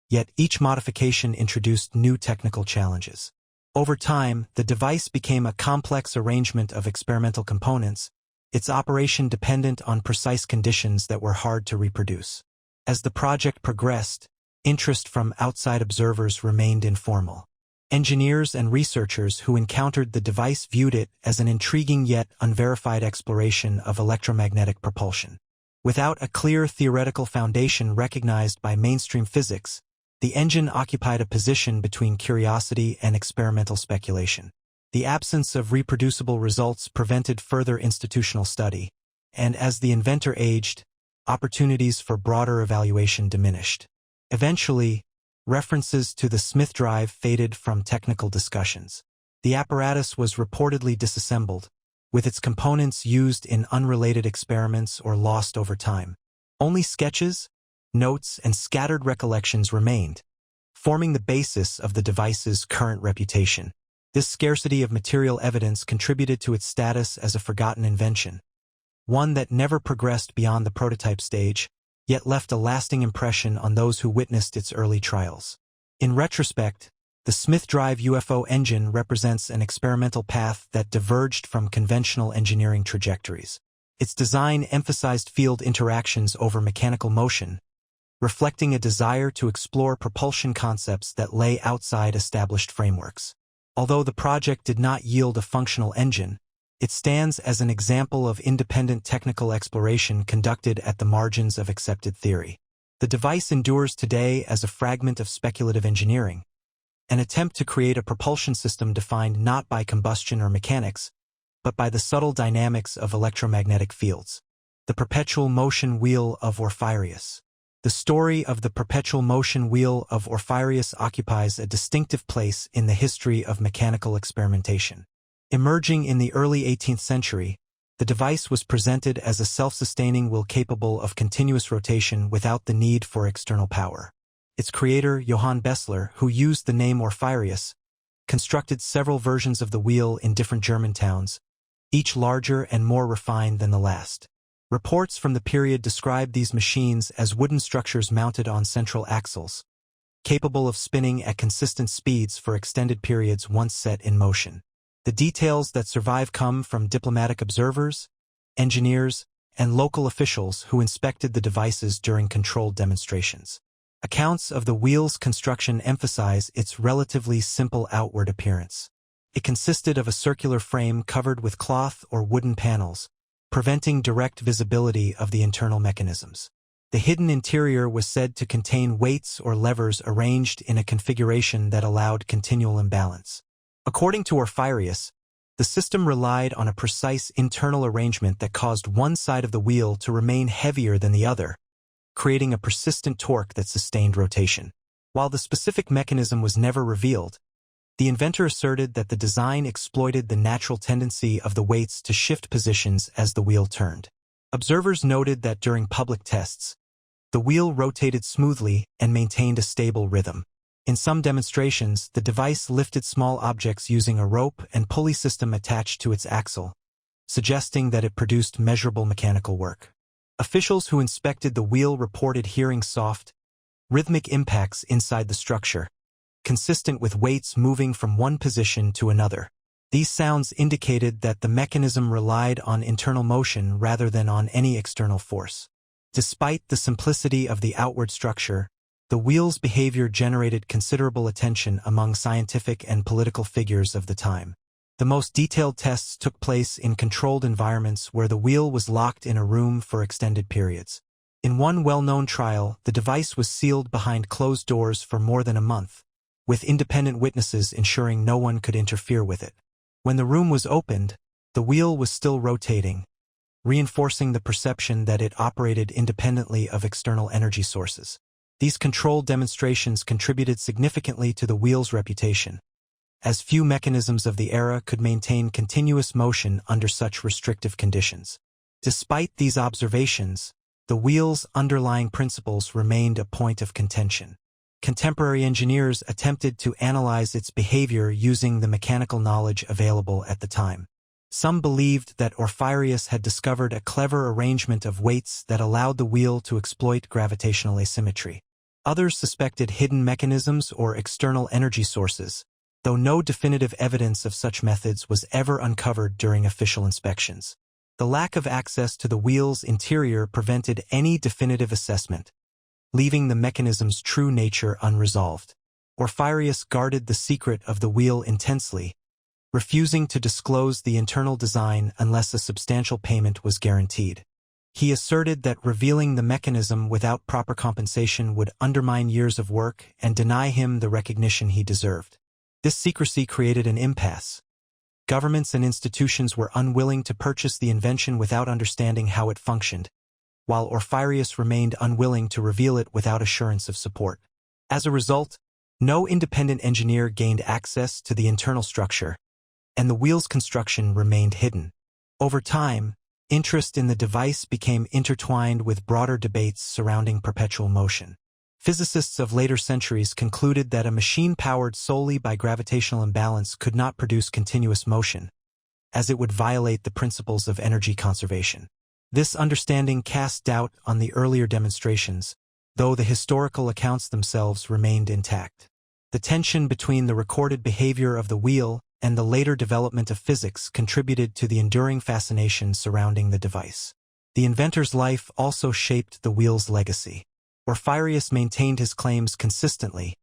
yet each modification introduced new technical challenges. Over time, the device became a complex arrangement of experimental components, its operation dependent on precise conditions that were hard to reproduce. As the project progressed, interest from outside observers remained informal. Engineers and researchers who encountered the device viewed it as an intriguing yet unverified exploration of electromagnetic propulsion. Without a clear theoretical foundation recognized by mainstream physics, the engine occupied a position between curiosity and experimental speculation. The absence of reproducible results prevented further institutional study, and as the inventor aged, opportunities for broader evaluation diminished. Eventually, references to the Smith-Drive faded from technical discussions. The apparatus was reportedly disassembled, with its components used in unrelated experiments or lost over time. Only sketches, notes, and scattered recollections remained, forming the basis of the device's current reputation. This scarcity of material evidence contributed to its status as a forgotten invention, one that never progressed beyond the prototype stage, yet left a lasting impression on those who witnessed its early trials. In retrospect, the Smith-Drive UFO engine represents an experimental path that diverged from conventional engineering trajectories. Its design emphasized field interactions over mechanical motion, reflecting a desire to explore propulsion concepts that lay outside established frameworks. Although the project did not yield a functional engine, it stands as an example of independent technical exploration conducted at the margins of accepted theory. The device endures today as a fragment of speculative engineering, an attempt to create a propulsion system defined not by combustion or mechanics, but by the subtle dynamics of electromagnetic fields. The Perpetual Motion Wheel of Orffyreus. The story of the Perpetual Motion Wheel of Orffyreus occupies a distinctive place in the history of mechanical experimentation. Emerging in the early 18th century, the device was presented as a self-sustaining wheel capable of continuous rotation without the need for external power. Its creator, Johann Bessler, who used the name Orffyreus, constructed several versions of the wheel in different German towns, each larger and more refined than the last. Reports from the period describe these machines as wooden structures mounted on central axles, capable of spinning at consistent speeds for extended periods once set in motion. The details that survive come from diplomatic observers, engineers, and local officials who inspected the devices during controlled demonstrations. Accounts of the wheel's construction emphasize its relatively simple outward appearance. It consisted of a circular frame covered with cloth or wooden panels, preventing direct visibility of the internal mechanisms. The hidden interior was said to contain weights or levers arranged in a configuration that allowed continual imbalance. According to Orffyreus, The system relied on a precise internal arrangement that caused one side of the wheel to remain heavier than the other, creating a persistent torque that sustained rotation. While the specific mechanism was never revealed, the inventor asserted that the design exploited the natural tendency of the weights to shift positions as the wheel turned. Observers noted that during public tests, the wheel rotated smoothly and maintained a stable rhythm. In some demonstrations, the device lifted small objects using a rope and pulley system attached to its axle, suggesting that it produced measurable mechanical work. Officials who inspected the wheel reported hearing soft, rhythmic impacts inside the structure, consistent with weights moving from one position to another. These sounds indicated that the mechanism relied on internal motion rather than on any external force. Despite the simplicity of the outward structure, the wheel's behavior generated considerable attention among scientific and political figures of the time. The most detailed tests took place in controlled environments where the wheel was locked in a room for extended periods. In one well-known trial, the device was sealed behind closed doors for more than a month, with independent witnesses ensuring no one could interfere with it. When the room was opened, the wheel was still rotating, reinforcing the perception that it operated independently of external energy sources. These controlled demonstrations contributed significantly to the wheel's reputation, as few mechanisms of the era could maintain continuous motion under such restrictive conditions. Despite these observations, the wheel's underlying principles remained a point of contention. Contemporary engineers attempted to analyze its behavior using the mechanical knowledge available at the time. Some believed that Orffyreus had discovered a clever arrangement of weights that allowed the wheel to exploit gravitational asymmetry. Others suspected hidden mechanisms or external energy sources, though no definitive evidence of such methods was ever uncovered during official inspections. The lack of access to the wheel's interior prevented any definitive assessment, leaving the mechanism's true nature unresolved. Orffyreus guarded the secret of the wheel intensely, refusing to disclose the internal design unless a substantial payment was guaranteed. He asserted that revealing the mechanism without proper compensation would undermine years of work and deny him the recognition he deserved. This secrecy created an impasse. Governments and institutions were unwilling to purchase the invention without understanding how it functioned, while Orffyreus remained unwilling to reveal it without assurance of support. As a result, no independent engineer gained access to the internal structure, and the wheel's construction remained hidden. Over time, interest in the device became intertwined with broader debates surrounding perpetual motion. Physicists of later centuries concluded that a machine powered solely by gravitational imbalance could not produce continuous motion, as it would violate the principles of energy conservation. This understanding cast doubt on the earlier demonstrations, though the historical accounts themselves remained intact. The tension between the recorded behavior of the wheel and the later development of physics contributed to the enduring fascination surrounding the device. The inventor's life also shaped the wheel's legacy. Orffyreus maintained his claims consistently,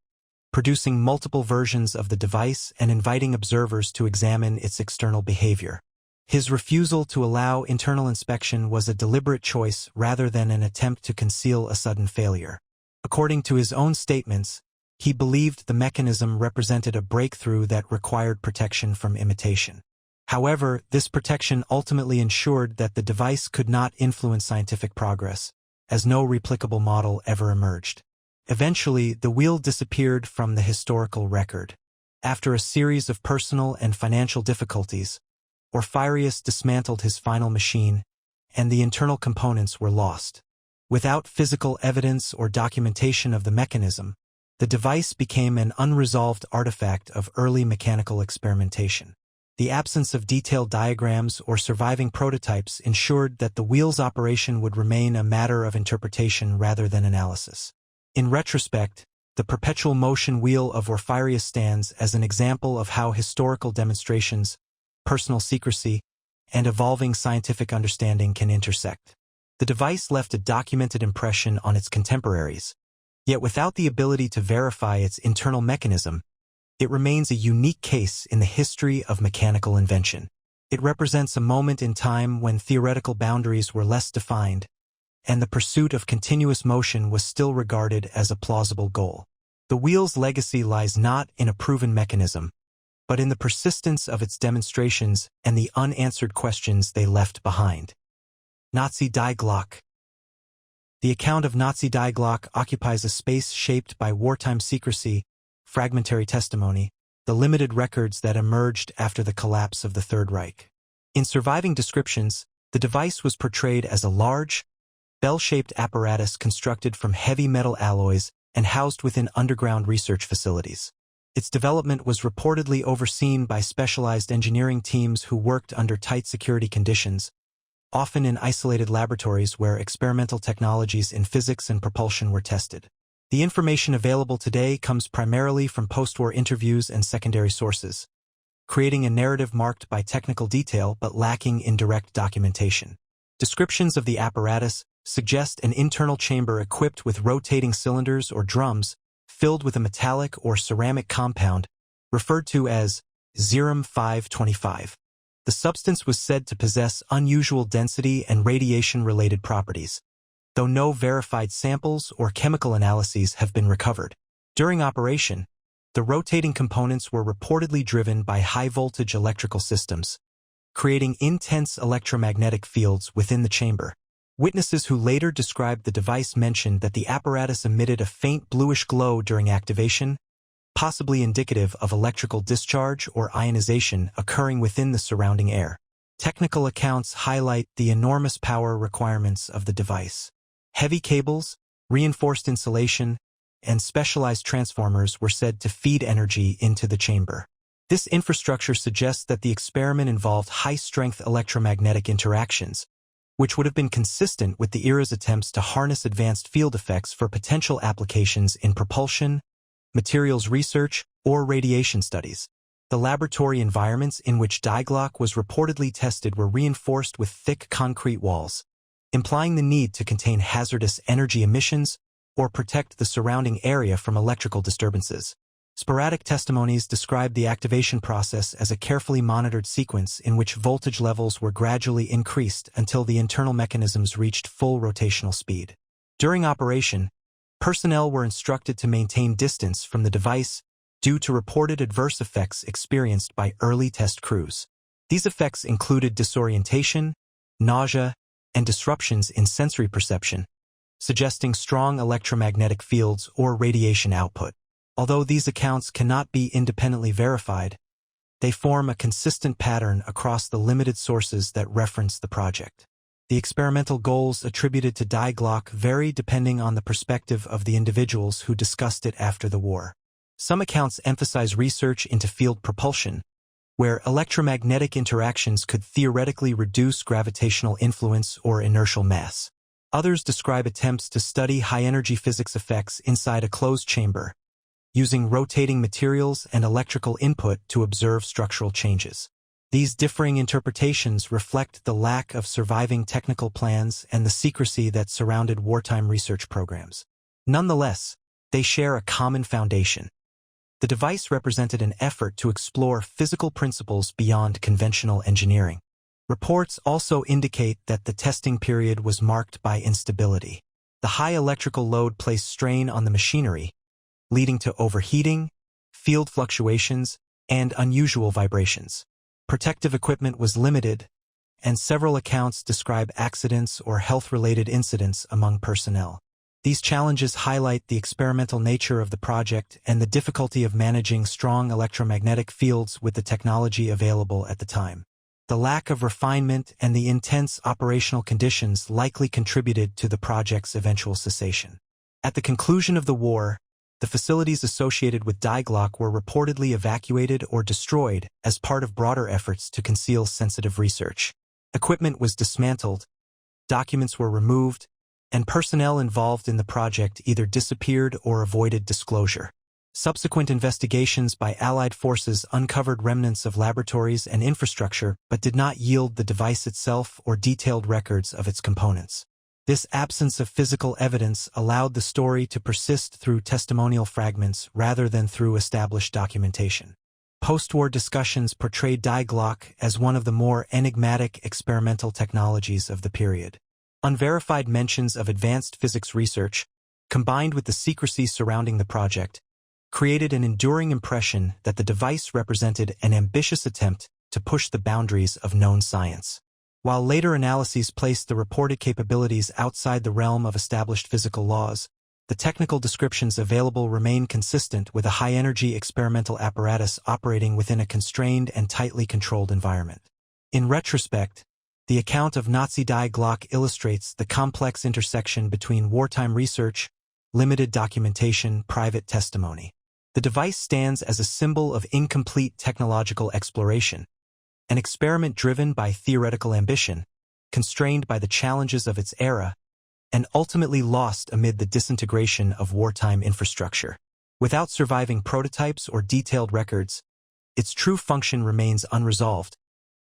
producing multiple versions of the device and inviting observers to examine its external behavior. His refusal to allow internal inspection was a deliberate choice rather than an attempt to conceal a sudden failure. According to his own statements, he believed the mechanism represented a breakthrough that required protection from imitation. However, this protection ultimately ensured that the device could not influence scientific progress, as no replicable model ever emerged. Eventually, the wheel disappeared from the historical record. After a series of personal and financial difficulties, Orffyreus dismantled his final machine, and the internal components were lost. Without physical evidence or documentation of the mechanism, the device became an unresolved artifact of early mechanical experimentation. The absence of detailed diagrams or surviving prototypes ensured that the wheel's operation would remain a matter of interpretation rather than analysis. In retrospect, the perpetual motion wheel of Orffyreus stands as an example of how historical demonstrations, personal secrecy, and evolving scientific understanding can intersect. The device left a documented impression on its contemporaries, yet without the ability to verify its internal mechanism, it remains a unique case in the history of mechanical invention. It represents a moment in time when theoretical boundaries were less defined, and the pursuit of continuous motion was still regarded as a plausible goal. The wheel's legacy lies not in a proven mechanism, but in the persistence of its demonstrations and the unanswered questions they left behind. Nazi Die Glocke. The account of Nazi Die Glocke occupies a space shaped by wartime secrecy, fragmentary testimony, the limited records that emerged after the collapse of the Third Reich. In surviving descriptions, the device was portrayed as a large, bell-shaped apparatus constructed from heavy metal alloys and housed within underground research facilities. Its development was reportedly overseen by specialized engineering teams who worked under tight security conditions, often in isolated laboratories where experimental technologies in physics and propulsion were tested. The information available today comes primarily from post-war interviews and secondary sources, creating a narrative marked by technical detail but lacking in direct documentation. Descriptions of the apparatus suggest an internal chamber equipped with rotating cylinders or drums filled with a metallic or ceramic compound referred to as Zerum 525. The substance was said to possess unusual density and radiation-related properties, though no verified samples or chemical analyses have been recovered. During operation, the rotating components were reportedly driven by high-voltage electrical systems, creating intense electromagnetic fields within the chamber. Witnesses who later described the device mentioned that the apparatus emitted a faint bluish glow during activation, possibly indicative of electrical discharge or ionization occurring within the surrounding air. Technical accounts highlight the enormous power requirements of the device. Heavy cables, reinforced insulation, and specialized transformers were said to feed energy into the chamber. This infrastructure suggests that the experiment involved high-strength electromagnetic interactions, which would have been consistent with the era's attempts to harness advanced field effects for potential applications in propulsion, materials research, or radiation studies. The laboratory environments in which Die Glocke was reportedly tested were reinforced with thick concrete walls, implying the need to contain hazardous energy emissions or protect the surrounding area from electrical disturbances. Sporadic testimonies describe the activation process as a carefully monitored sequence in which voltage levels were gradually increased until the internal mechanisms reached full rotational speed. During operation, personnel were instructed to maintain distance from the device due to reported adverse effects experienced by early test crews. These effects included disorientation, nausea, and disruptions in sensory perception, suggesting strong electromagnetic fields or radiation output. Although these accounts cannot be independently verified, they form a consistent pattern across the limited sources that reference the project. The experimental goals attributed to Die Glocke vary depending on the perspective of the individuals who discussed it after the war. Some accounts emphasize research into field propulsion, where electromagnetic interactions could theoretically reduce gravitational influence or inertial mass. Others describe attempts to study high-energy physics effects inside a closed chamber, using rotating materials and electrical input to observe structural changes. These differing interpretations reflect the lack of surviving technical plans and the secrecy that surrounded wartime research programs. Nonetheless, they share a common foundation. The device represented an effort to explore physical principles beyond conventional engineering. Reports also indicate that the testing period was marked by instability. The high electrical load placed strain on the machinery, leading to overheating, field fluctuations, and unusual vibrations. Protective equipment was limited, and several accounts describe accidents or health-related incidents among personnel. These challenges highlight the experimental nature of the project and the difficulty of managing strong electromagnetic fields with the technology available at the time. The lack of refinement and the intense operational conditions likely contributed to the project's eventual cessation. At the conclusion of the war, the facilities associated with Die Glocke were reportedly evacuated or destroyed as part of broader efforts to conceal sensitive research. Equipment was dismantled, documents were removed, and personnel involved in the project either disappeared or avoided disclosure. Subsequent investigations by Allied forces uncovered remnants of laboratories and infrastructure but did not yield the device itself or detailed records of its components. This absence of physical evidence allowed the story to persist through testimonial fragments rather than through established documentation. Post-war discussions portrayed Die Glocke as one of the more enigmatic experimental technologies of the period. Unverified mentions of advanced physics research, combined with the secrecy surrounding the project, created an enduring impression that the device represented an ambitious attempt to push the boundaries of known science. While later analyses placed the reported capabilities outside the realm of established physical laws, the technical descriptions available remain consistent with a high-energy experimental apparatus operating within a constrained and tightly controlled environment. In retrospect, the account of Nazi Die Glocke illustrates the complex intersection between wartime research, limited documentation, private testimony. The device stands as a symbol of incomplete technological exploration, an experiment driven by theoretical ambition, constrained by the challenges of its era, and ultimately lost amid the disintegration of wartime infrastructure. Without surviving prototypes or detailed records, its true function remains unresolved,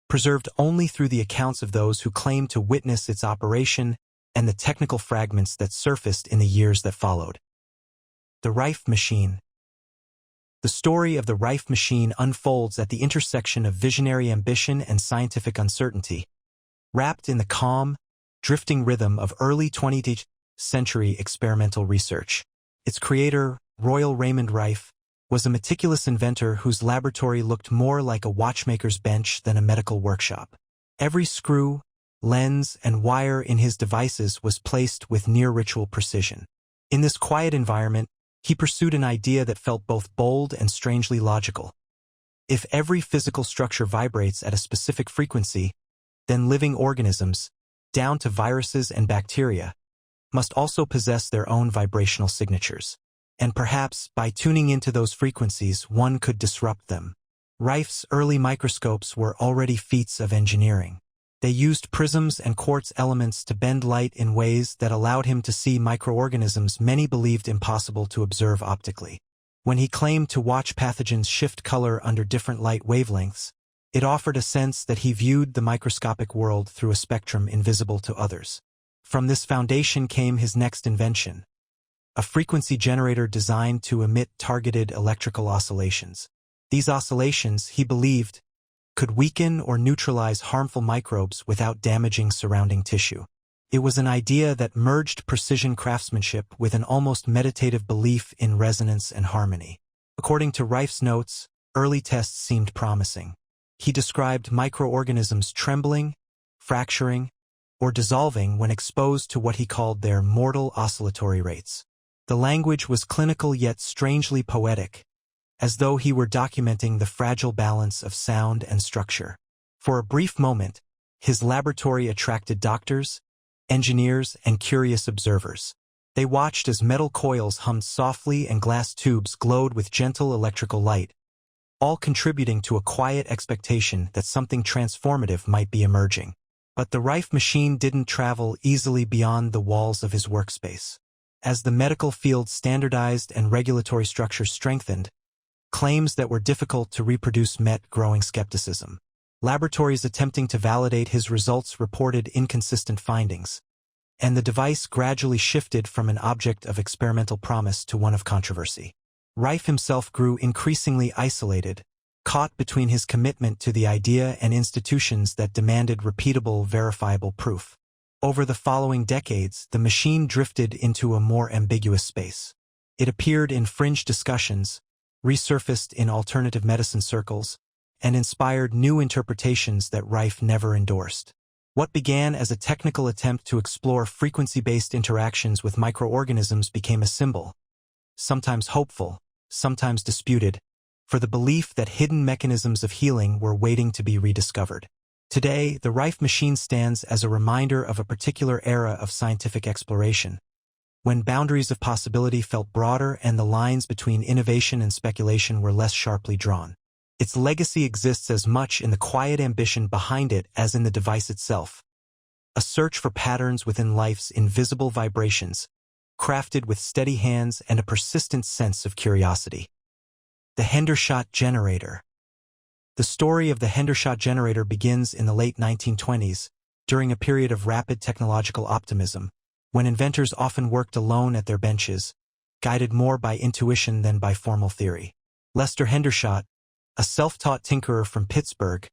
preserved only through the accounts of those who claimed to witness its operation and the technical fragments that surfaced in the years that followed. The Rife Machine. The story of the Rife Machine unfolds at the intersection of visionary ambition and scientific uncertainty, wrapped in the calm, drifting rhythm of early 20th century experimental research. Its creator, Royal Raymond Rife, was a meticulous inventor whose laboratory looked more like a watchmaker's bench than a medical workshop. Every screw, lens, and wire in his devices was placed with near-ritual precision. In this quiet environment, he pursued an idea that felt both bold and strangely logical. If every physical structure vibrates at a specific frequency, then living organisms, down to viruses and bacteria, must also possess their own vibrational signatures. And perhaps, by tuning into those frequencies, one could disrupt them. Rife's early microscopes were already feats of engineering. They used prisms and quartz elements to bend light in ways that allowed him to see microorganisms many believed impossible to observe optically. When he claimed to watch pathogens shift color under different light wavelengths, it offered a sense that he viewed the microscopic world through a spectrum invisible to others. From this foundation came his next invention, a frequency generator designed to emit targeted electrical oscillations. These oscillations, he believed, could weaken or neutralize harmful microbes without damaging surrounding tissue. It was an idea that merged precision craftsmanship with an almost meditative belief in resonance and harmony. According to Rife's notes, early tests seemed promising. He described microorganisms trembling, fracturing, or dissolving when exposed to what he called their mortal oscillatory rates. The language was clinical yet strangely poetic, as though he were documenting the fragile balance of sound and structure. For a brief moment, his laboratory attracted doctors, engineers, and curious observers. They watched as metal coils hummed softly and glass tubes glowed with gentle electrical light, all contributing to a quiet expectation that something transformative might be emerging. But the Rife Machine didn't travel easily beyond the walls of his workspace. As the medical field standardized and regulatory structures strengthened, claims that were difficult to reproduce met growing skepticism. Laboratories attempting to validate his results reported inconsistent findings, and the device gradually shifted from an object of experimental promise to one of controversy. Rife himself grew increasingly isolated, caught between his commitment to the idea and institutions that demanded repeatable, verifiable proof. Over the following decades, the machine drifted into a more ambiguous space. It appeared in fringe discussions, resurfaced in alternative medicine circles, and inspired new interpretations that Rife never endorsed. What began as a technical attempt to explore frequency-based interactions with microorganisms became a symbol, sometimes hopeful, sometimes disputed, for the belief that hidden mechanisms of healing were waiting to be rediscovered. Today, the Rife Machine stands as a reminder of a particular era of scientific exploration, when boundaries of possibility felt broader and the lines between innovation and speculation were less sharply drawn. Its legacy exists as much in the quiet ambition behind it as in the device itself, a search for patterns within life's invisible vibrations, crafted with steady hands and a persistent sense of curiosity. The Hendershot Generator. The story of the Hendershot Generator begins in the late 1920s, during a period of rapid technological optimism, when inventors often worked alone at their benches, guided more by intuition than by formal theory. Lester Hendershot, a self-taught tinkerer from Pittsburgh,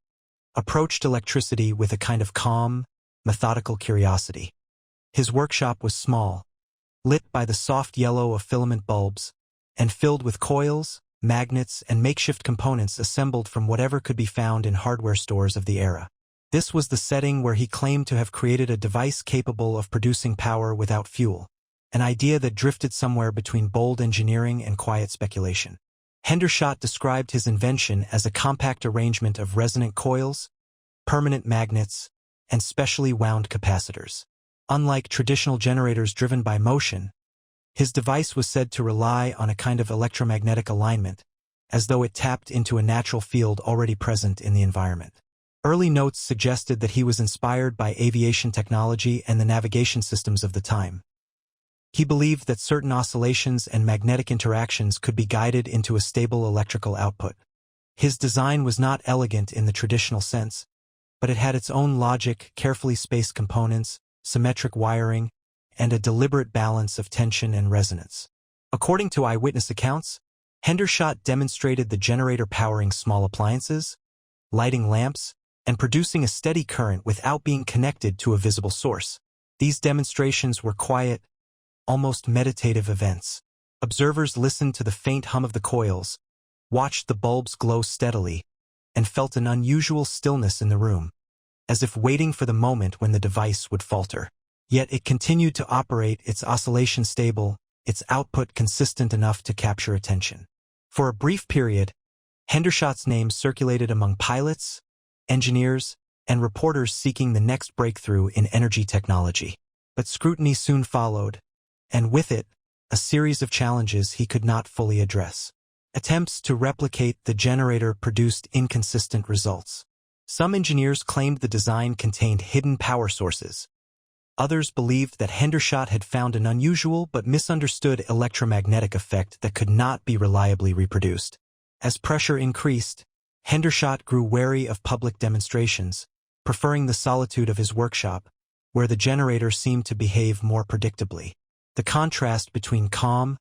approached electricity with a kind of calm, methodical curiosity. His workshop was small, lit by the soft yellow of filament bulbs, and filled with coils, magnets, and makeshift components assembled from whatever could be found in hardware stores of the era. This was the setting where he claimed to have created a device capable of producing power without fuel, an idea that drifted somewhere between bold engineering and quiet speculation. Hendershot described his invention as a compact arrangement of resonant coils, permanent magnets, and specially wound capacitors. Unlike traditional generators driven by motion, his device was said to rely on a kind of electromagnetic alignment, as though it tapped into a natural field already present in the environment. Early notes suggested that he was inspired by aviation technology and the navigation systems of the time. He believed that certain oscillations and magnetic interactions could be guided into a stable electrical output. His design was not elegant in the traditional sense, but it had its own logic, carefully spaced components, symmetric wiring, and a deliberate balance of tension and resonance. According to eyewitness accounts, Hendershot demonstrated the generator powering small appliances, lighting lamps, and producing a steady current without being connected to a visible source. These demonstrations were quiet, almost meditative events. Observers listened to the faint hum of the coils, watched the bulbs glow steadily, and felt an unusual stillness in the room, as if waiting for the moment when the device would falter. Yet it continued to operate, its oscillation stable, its output consistent enough to capture attention. For a brief period, Hendershot's name circulated among pilots, engineers, and reporters seeking the next breakthrough in energy technology. But scrutiny soon followed, and with it, a series of challenges he could not fully address. Attempts to replicate the generator produced inconsistent results. Some engineers claimed the design contained hidden power sources. Others believed that Hendershot had found an unusual but misunderstood electromagnetic effect that could not be reliably reproduced. As pressure increased, Hendershot grew wary of public demonstrations, preferring the solitude of his workshop, where the generator seemed to behave more predictably. The contrast between calm,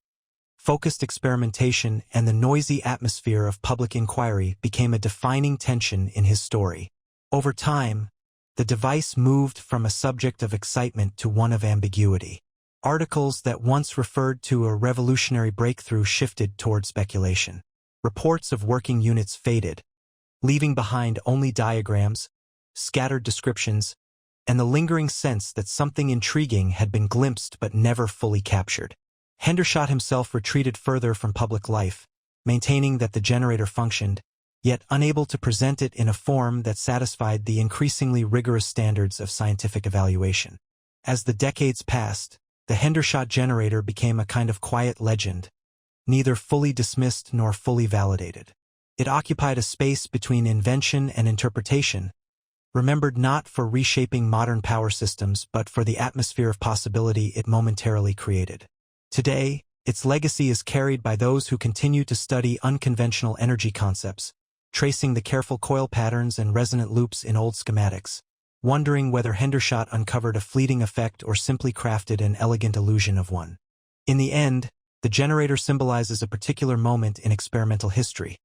focused experimentation and the noisy atmosphere of public inquiry became a defining tension in his story. Over time, the device moved from a subject of excitement to one of ambiguity. Articles that once referred to a revolutionary breakthrough shifted toward speculation. Reports of working units faded, leaving behind only diagrams, scattered descriptions, and the lingering sense that something intriguing had been glimpsed but never fully captured. Hendershot himself retreated further from public life, maintaining that the generator functioned, yet unable to present it in a form that satisfied the increasingly rigorous standards of scientific evaluation. As the decades passed, the Hendershot generator became a kind of quiet legend, neither fully dismissed nor fully validated. It occupied a space between invention and interpretation, remembered not for reshaping modern power systems but for the atmosphere of possibility it momentarily created. Today, its legacy is carried by those who continue to study unconventional energy concepts, tracing the careful coil patterns and resonant loops in old schematics, wondering whether Hendershot uncovered a fleeting effect or simply crafted an elegant illusion of one. In the end, the generator symbolizes a particular moment in experimental history,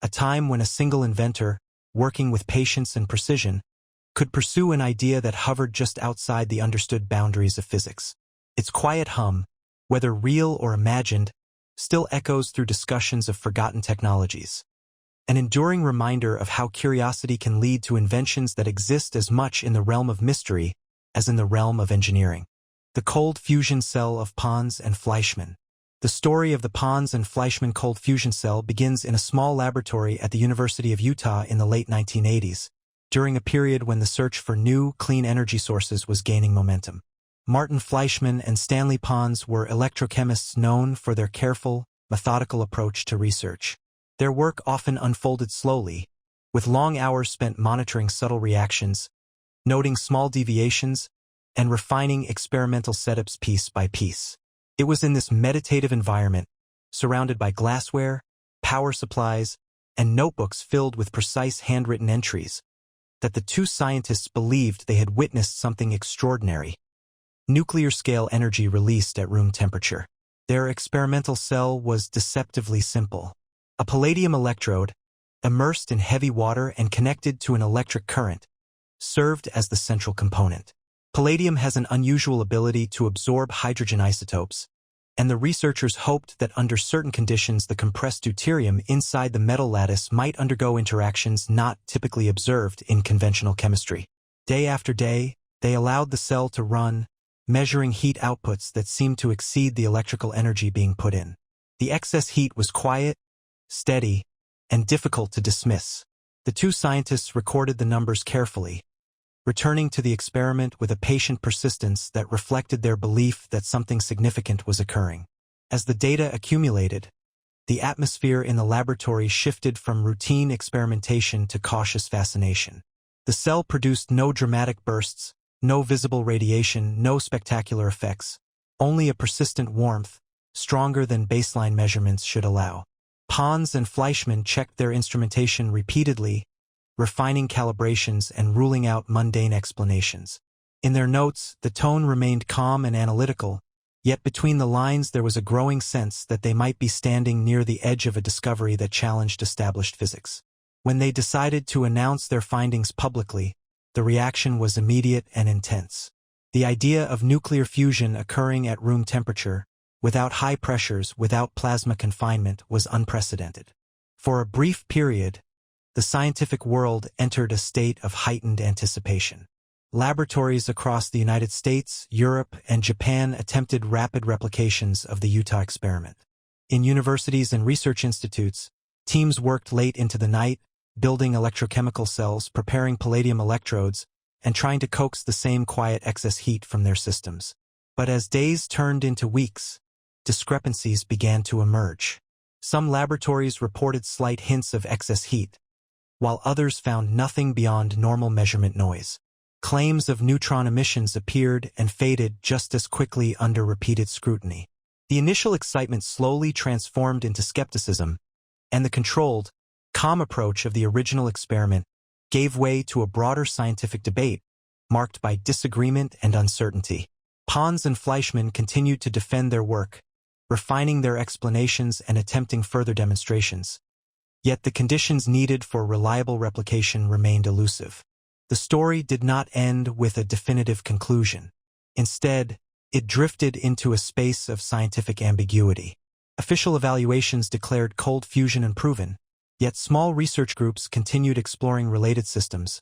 a time when a single inventor, working with patience and precision, could pursue an idea that hovered just outside the understood boundaries of physics. Its quiet hum, whether real or imagined, still echoes through discussions of forgotten technologies. An enduring reminder of how curiosity can lead to inventions that exist as much in the realm of mystery as in the realm of engineering. The cold fusion cell of Pons and Fleischmann. The story of the Pons and Fleischmann cold fusion cell begins in a small laboratory at the University of Utah in the late 1980s, during a period when the search for new, clean energy sources was gaining momentum. Martin Fleischmann and Stanley Pons were electrochemists known for their careful, methodical approach to research. Their work often unfolded slowly, with long hours spent monitoring subtle reactions, noting small deviations, and refining experimental setups piece by piece. It was in this meditative environment, surrounded by glassware, power supplies, and notebooks filled with precise handwritten entries, that the two scientists believed they had witnessed something extraordinary. Nuclear-scale energy released at room temperature. Their experimental cell was deceptively simple. A palladium electrode, immersed in heavy water and connected to an electric current, served as the central component. Palladium has an unusual ability to absorb hydrogen isotopes, and the researchers hoped that under certain conditions the compressed deuterium inside the metal lattice might undergo interactions not typically observed in conventional chemistry. Day after day, they allowed the cell to run, measuring heat outputs that seemed to exceed the electrical energy being put in. The excess heat was quiet, steady, and difficult to dismiss. The two scientists recorded the numbers carefully, returning to the experiment with a patient persistence that reflected their belief that something significant was occurring. As the data accumulated, the atmosphere in the laboratory shifted from routine experimentation to cautious fascination. The cell produced no dramatic bursts, no visible radiation, no spectacular effects, only a persistent warmth, stronger than baseline measurements should allow. Pons and Fleischmann checked their instrumentation repeatedly, refining calibrations and ruling out mundane explanations. In their notes, the tone remained calm and analytical, yet between the lines there was a growing sense that they might be standing near the edge of a discovery that challenged established physics. When they decided to announce their findings publicly, the reaction was immediate and intense. The idea of nuclear fusion occurring at room temperature, without high pressures, without plasma confinement, was unprecedented. For a brief period, the scientific world entered a state of heightened anticipation. Laboratories across the United States, Europe, and Japan attempted rapid replications of the Utah experiment. In universities and research institutes, teams worked late into the night, building electrochemical cells, preparing palladium electrodes, and trying to coax the same quiet excess heat from their systems. But as days turned into weeks, discrepancies began to emerge. Some laboratories reported slight hints of excess heat, while others found nothing beyond normal measurement noise. Claims of neutron emissions appeared and faded just as quickly under repeated scrutiny. The initial excitement slowly transformed into skepticism, and the controlled, calm approach of the original experiment gave way to a broader scientific debate, marked by disagreement and uncertainty. Pons and Fleischmann continued to defend their work, refining their explanations and attempting further demonstrations. Yet the conditions needed for reliable replication remained elusive. The story did not end with a definitive conclusion. Instead, it drifted into a space of scientific ambiguity. Official evaluations declared cold fusion unproven, yet small research groups continued exploring related systems,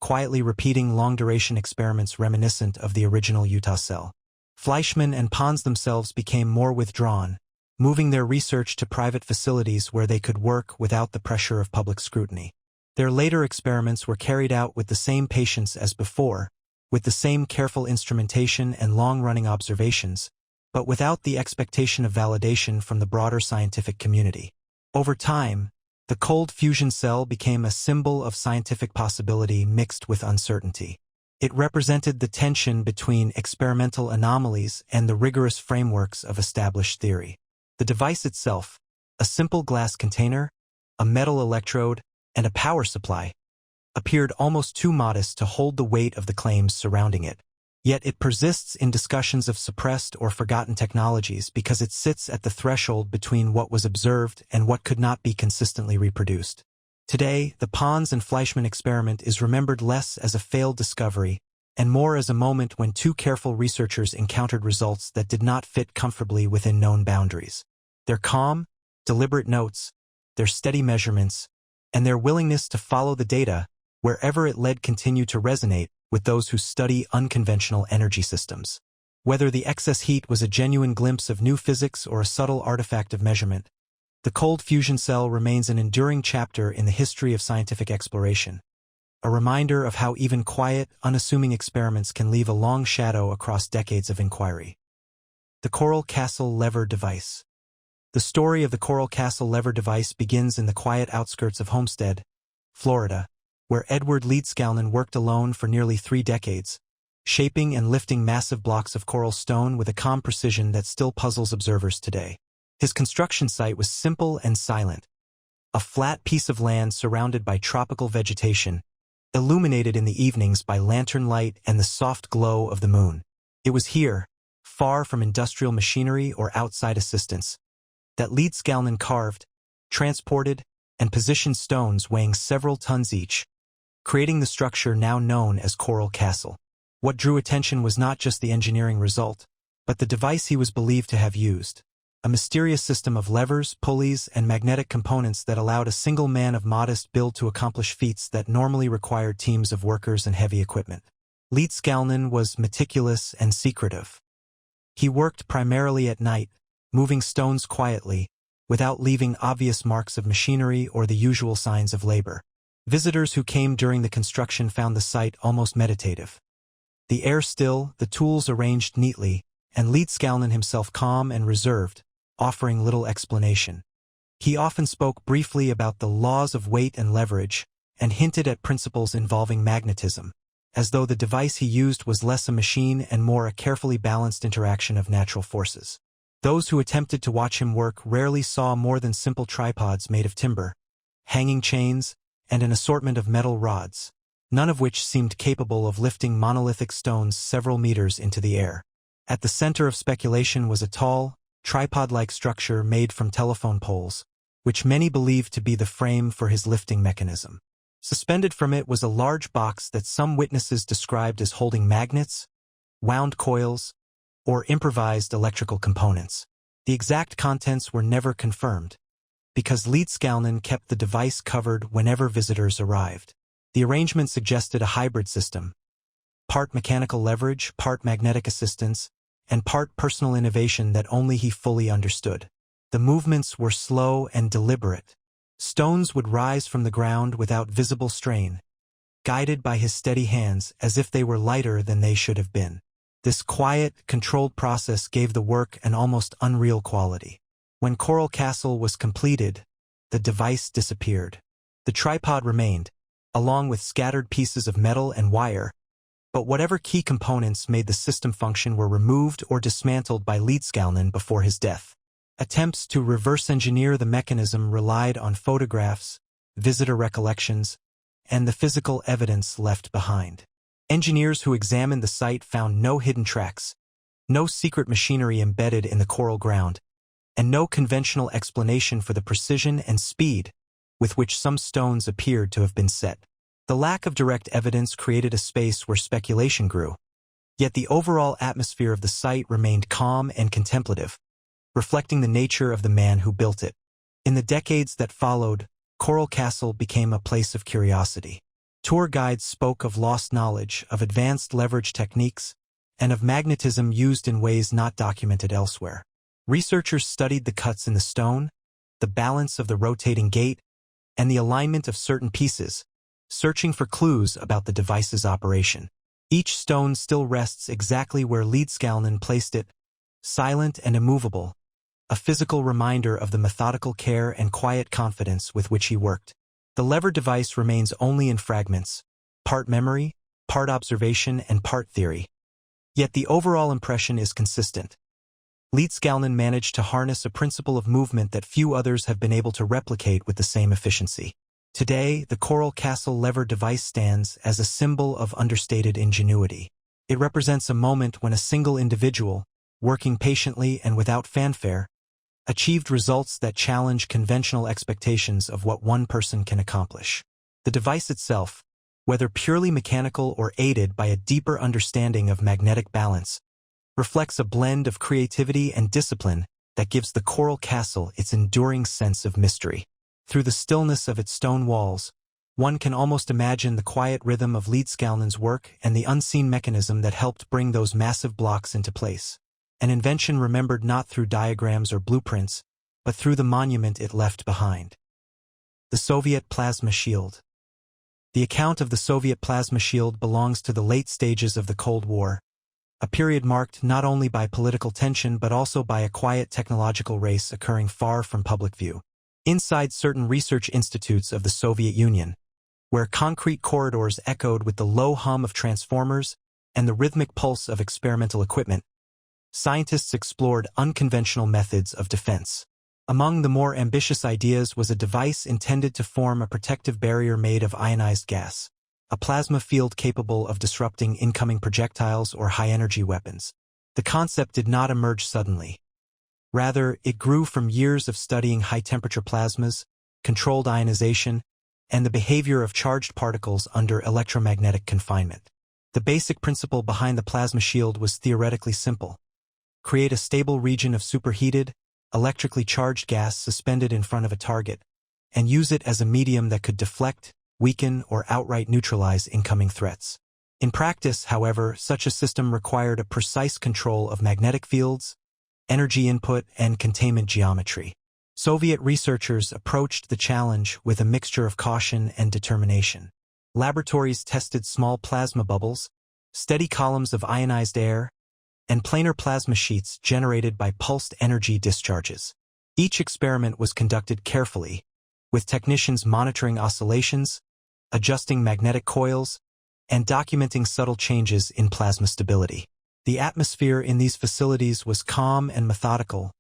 quietly repeating long-duration experiments reminiscent of the original Utah cell. Fleischmann and Pons themselves became more withdrawn, moving their research to private facilities where they could work without the pressure of public scrutiny. Their later experiments were carried out with the same patience as before, with the same careful instrumentation and long-running observations, but without the expectation of validation from the broader scientific community. Over time, the cold fusion cell became a symbol of scientific possibility mixed with uncertainty. It represented the tension between experimental anomalies and the rigorous frameworks of established theory. The device itself, a simple glass container, a metal electrode, and a power supply, appeared almost too modest to hold the weight of the claims surrounding it. Yet it persists in discussions of suppressed or forgotten technologies because it sits at the threshold between what was observed and what could not be consistently reproduced. Today, the Pons and Fleischmann experiment is remembered less as a failed discovery and more as a moment when two careful researchers encountered results that did not fit comfortably within known boundaries. Their calm, deliberate notes, their steady measurements, and their willingness to follow the data wherever it led continue to resonate with those who study unconventional energy systems. Whether the excess heat was a genuine glimpse of new physics or a subtle artifact of measurement, the cold fusion cell remains an enduring chapter in the history of scientific exploration, a reminder of how even quiet, unassuming experiments can leave a long shadow across decades of inquiry. The Coral Castle Lever Device. The story of the Coral Castle Lever Device begins in the quiet outskirts of Homestead, Florida, where Edward Leedskalnin worked alone for nearly 3 decades, shaping and lifting massive blocks of coral stone with a calm precision that still puzzles observers today. His construction site was simple and silent, a flat piece of land surrounded by tropical vegetation, illuminated in the evenings by lantern light and the soft glow of the moon. It was here, far from industrial machinery or outside assistance, that Leedskalnin carved, transported, and positioned stones weighing several tons each, creating the structure now known as Coral Castle. What drew attention was not just the engineering result, but the device he was believed to have used, a mysterious system of levers, pulleys, and magnetic components that allowed a single man of modest build to accomplish feats that normally required teams of workers and heavy equipment. Leedskalnin was meticulous and secretive. He worked primarily at night, moving stones quietly, without leaving obvious marks of machinery or the usual signs of labor. Visitors who came during the construction found the site almost meditative. The air still, the tools arranged neatly, and Leedskalnin himself calm and reserved, offering little explanation. He often spoke briefly about the laws of weight and leverage, and hinted at principles involving magnetism, as though the device he used was less a machine and more a carefully balanced interaction of natural forces. Those who attempted to watch him work rarely saw more than simple tripods made of timber, hanging chains, and an assortment of metal rods, none of which seemed capable of lifting monolithic stones several meters into the air. At the center of speculation was a tall, tripod-like structure made from telephone poles, which many believed to be the frame for his lifting mechanism. Suspended from it was a large box that some witnesses described as holding magnets, wound coils, or improvised electrical components. The exact contents were never confirmed, because Leedskalnin kept the device covered whenever visitors arrived. The arrangement suggested a hybrid system, part mechanical leverage, part magnetic assistance, and part personal innovation that only he fully understood. The movements were slow and deliberate. Stones would rise from the ground without visible strain, guided by his steady hands as if they were lighter than they should have been. This quiet, controlled process gave the work an almost unreal quality. When Coral Castle was completed, the device disappeared. The tripod remained, along with scattered pieces of metal and wire, but whatever key components made the system function were removed or dismantled by Leedskalnin before his death. Attempts to reverse engineer the mechanism relied on photographs, visitor recollections, and the physical evidence left behind. Engineers who examined the site found no hidden tracks, no secret machinery embedded in the coral ground, and no conventional explanation for the precision and speed with which some stones appeared to have been set. The lack of direct evidence created a space where speculation grew, yet the overall atmosphere of the site remained calm and contemplative, reflecting the nature of the man who built it. In the decades that followed, Coral Castle became a place of curiosity. Tour guides spoke of lost knowledge, of advanced leverage techniques, and of magnetism used in ways not documented elsewhere. Researchers studied the cuts in the stone, the balance of the rotating gate, and the alignment of certain pieces, searching for clues about the device's operation. Each stone still rests exactly where Leedskalnin placed it, silent and immovable, a physical reminder of the methodical care and quiet confidence with which he worked. The lever device remains only in fragments, part memory, part observation, and part theory. Yet the overall impression is consistent. Leedskalnin managed to harness a principle of movement that few others have been able to replicate with the same efficiency. Today, the Coral Castle lever device stands as a symbol of understated ingenuity. It represents a moment when a single individual, working patiently and without fanfare, achieved results that challenge conventional expectations of what one person can accomplish. The device itself, whether purely mechanical or aided by a deeper understanding of magnetic balance, reflects a blend of creativity and discipline that gives the Coral Castle its enduring sense of mystery. Through the stillness of its stone walls, one can almost imagine the quiet rhythm of Leedskalnin's work and the unseen mechanism that helped bring those massive blocks into place. An invention remembered not through diagrams or blueprints, but through the monument it left behind. The Soviet Plasma Shield. The account of the Soviet plasma shield belongs to the late stages of the Cold War, a period marked not only by political tension but also by a quiet technological race occurring far from public view. Inside certain research institutes of the Soviet Union, where concrete corridors echoed with the low hum of transformers and the rhythmic pulse of experimental equipment, scientists explored unconventional methods of defense. Among the more ambitious ideas was a device intended to form a protective barrier made of ionized gas, a plasma field capable of disrupting incoming projectiles or high-energy weapons. The concept did not emerge suddenly. Rather, it grew from years of studying high-temperature plasmas, controlled ionization, and the behavior of charged particles under electromagnetic confinement. The basic principle behind the plasma shield was theoretically simple: create a stable region of superheated, electrically charged gas suspended in front of a target, and use it as a medium that could deflect, weaken, or outright neutralize incoming threats. In practice, however, such a system required a precise control of magnetic fields, energy input, and containment geometry. Soviet researchers approached the challenge with a mixture of caution and determination. Laboratories tested small plasma bubbles, steady columns of ionized air, and planar plasma sheets generated by pulsed energy discharges. Each experiment was conducted carefully, with technicians monitoring oscillations, adjusting magnetic coils, and documenting subtle changes in plasma stability. The atmosphere in these facilities was calm and methodical,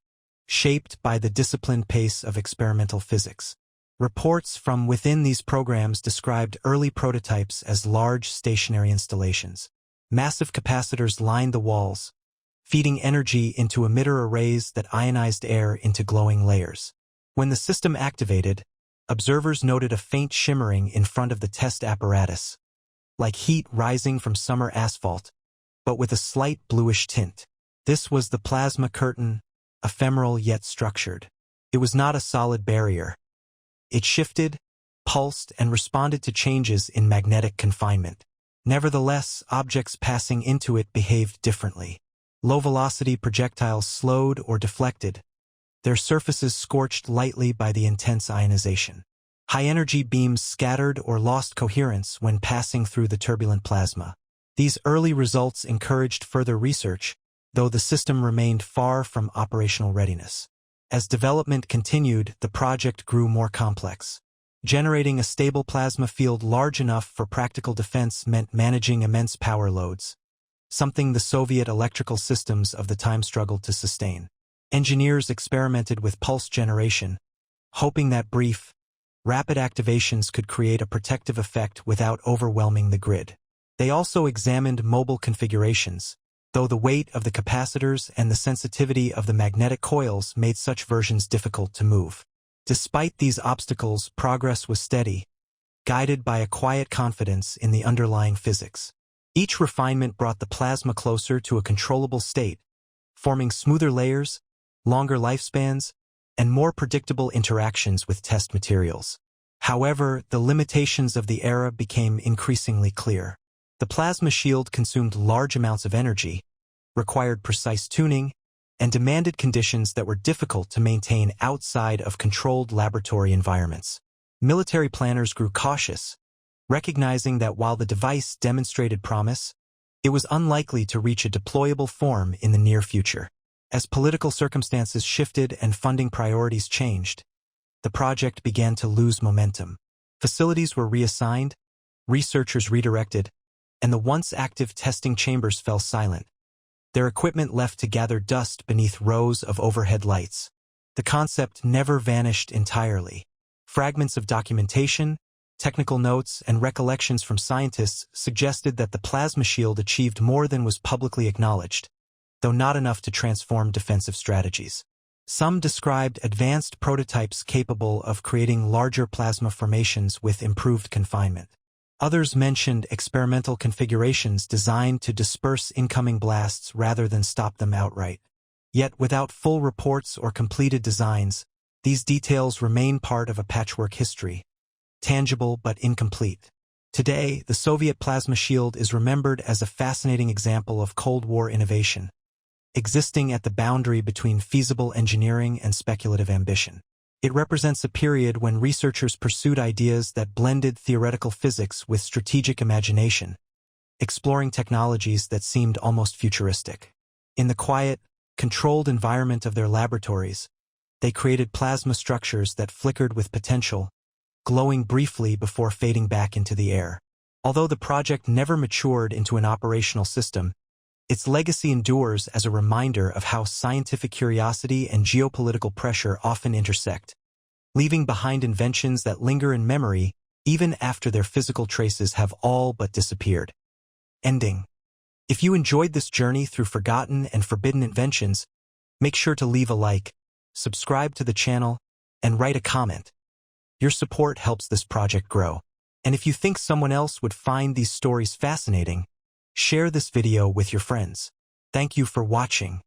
shaped by the disciplined pace of experimental physics. Reports from within these programs described early prototypes as large stationary installations. Massive capacitors lined the walls, feeding energy into emitter arrays that ionized air into glowing layers. When the system activated, observers noted a faint shimmering in front of the test apparatus, like heat rising from summer asphalt, but with a slight bluish tint. This was the plasma curtain, ephemeral yet structured. It was not a solid barrier. It shifted, pulsed, and responded to changes in magnetic confinement. Nevertheless, objects passing into it behaved differently. Low-velocity projectiles slowed or deflected, their surfaces scorched lightly by the intense ionization. High-energy beams scattered or lost coherence when passing through the turbulent plasma. These early results encouraged further research, though the system remained far from operational readiness. As development continued, the project grew more complex. Generating a stable plasma field large enough for practical defense meant managing immense power loads, something the Soviet electrical systems of the time struggled to sustain. Engineers experimented with pulse generation, hoping that brief, rapid activations could create a protective effect without overwhelming the grid. They also examined mobile configurations, though the weight of the capacitors and the sensitivity of the magnetic coils made such versions difficult to move. Despite these obstacles, progress was steady, guided by a quiet confidence in the underlying physics. Each refinement brought the plasma closer to a controllable state, forming smoother layers, longer lifespans, and more predictable interactions with test materials. However, the limitations of the era became increasingly clear. The plasma shield consumed large amounts of energy, required precise tuning, and demanded conditions that were difficult to maintain outside of controlled laboratory environments. Military planners grew cautious, recognizing that while the device demonstrated promise, it was unlikely to reach a deployable form in the near future. As political circumstances shifted and funding priorities changed, the project began to lose momentum. Facilities were reassigned, researchers redirected, and the once active testing chambers fell silent, their equipment left to gather dust beneath rows of overhead lights. The concept never vanished entirely. Fragments of documentation, technical notes, and recollections from scientists suggested that the plasma shield achieved more than was publicly acknowledged, though not enough to transform defensive strategies. Some described advanced prototypes capable of creating larger plasma formations with improved confinement. Others mentioned experimental configurations designed to disperse incoming blasts rather than stop them outright. Yet without full reports or completed designs, these details remain part of a patchwork history, tangible but incomplete. Today, the Soviet plasma shield is remembered as a fascinating example of Cold War innovation, existing at the boundary between feasible engineering and speculative ambition. It represents a period when researchers pursued ideas that blended theoretical physics with strategic imagination, exploring technologies that seemed almost futuristic. In the quiet, controlled environment of their laboratories, they created plasma structures that flickered with potential, glowing briefly before fading back into the air. Although the project never matured into an operational system, its legacy endures as a reminder of how scientific curiosity and geopolitical pressure often intersect, leaving behind inventions that linger in memory even after their physical traces have all but disappeared. Ending. If you enjoyed this journey through forgotten and forbidden inventions, make sure to leave a like, subscribe to the channel, and write a comment. Your support helps this project grow. And if you think someone else would find these stories fascinating, share this video with your friends. Thank you for watching.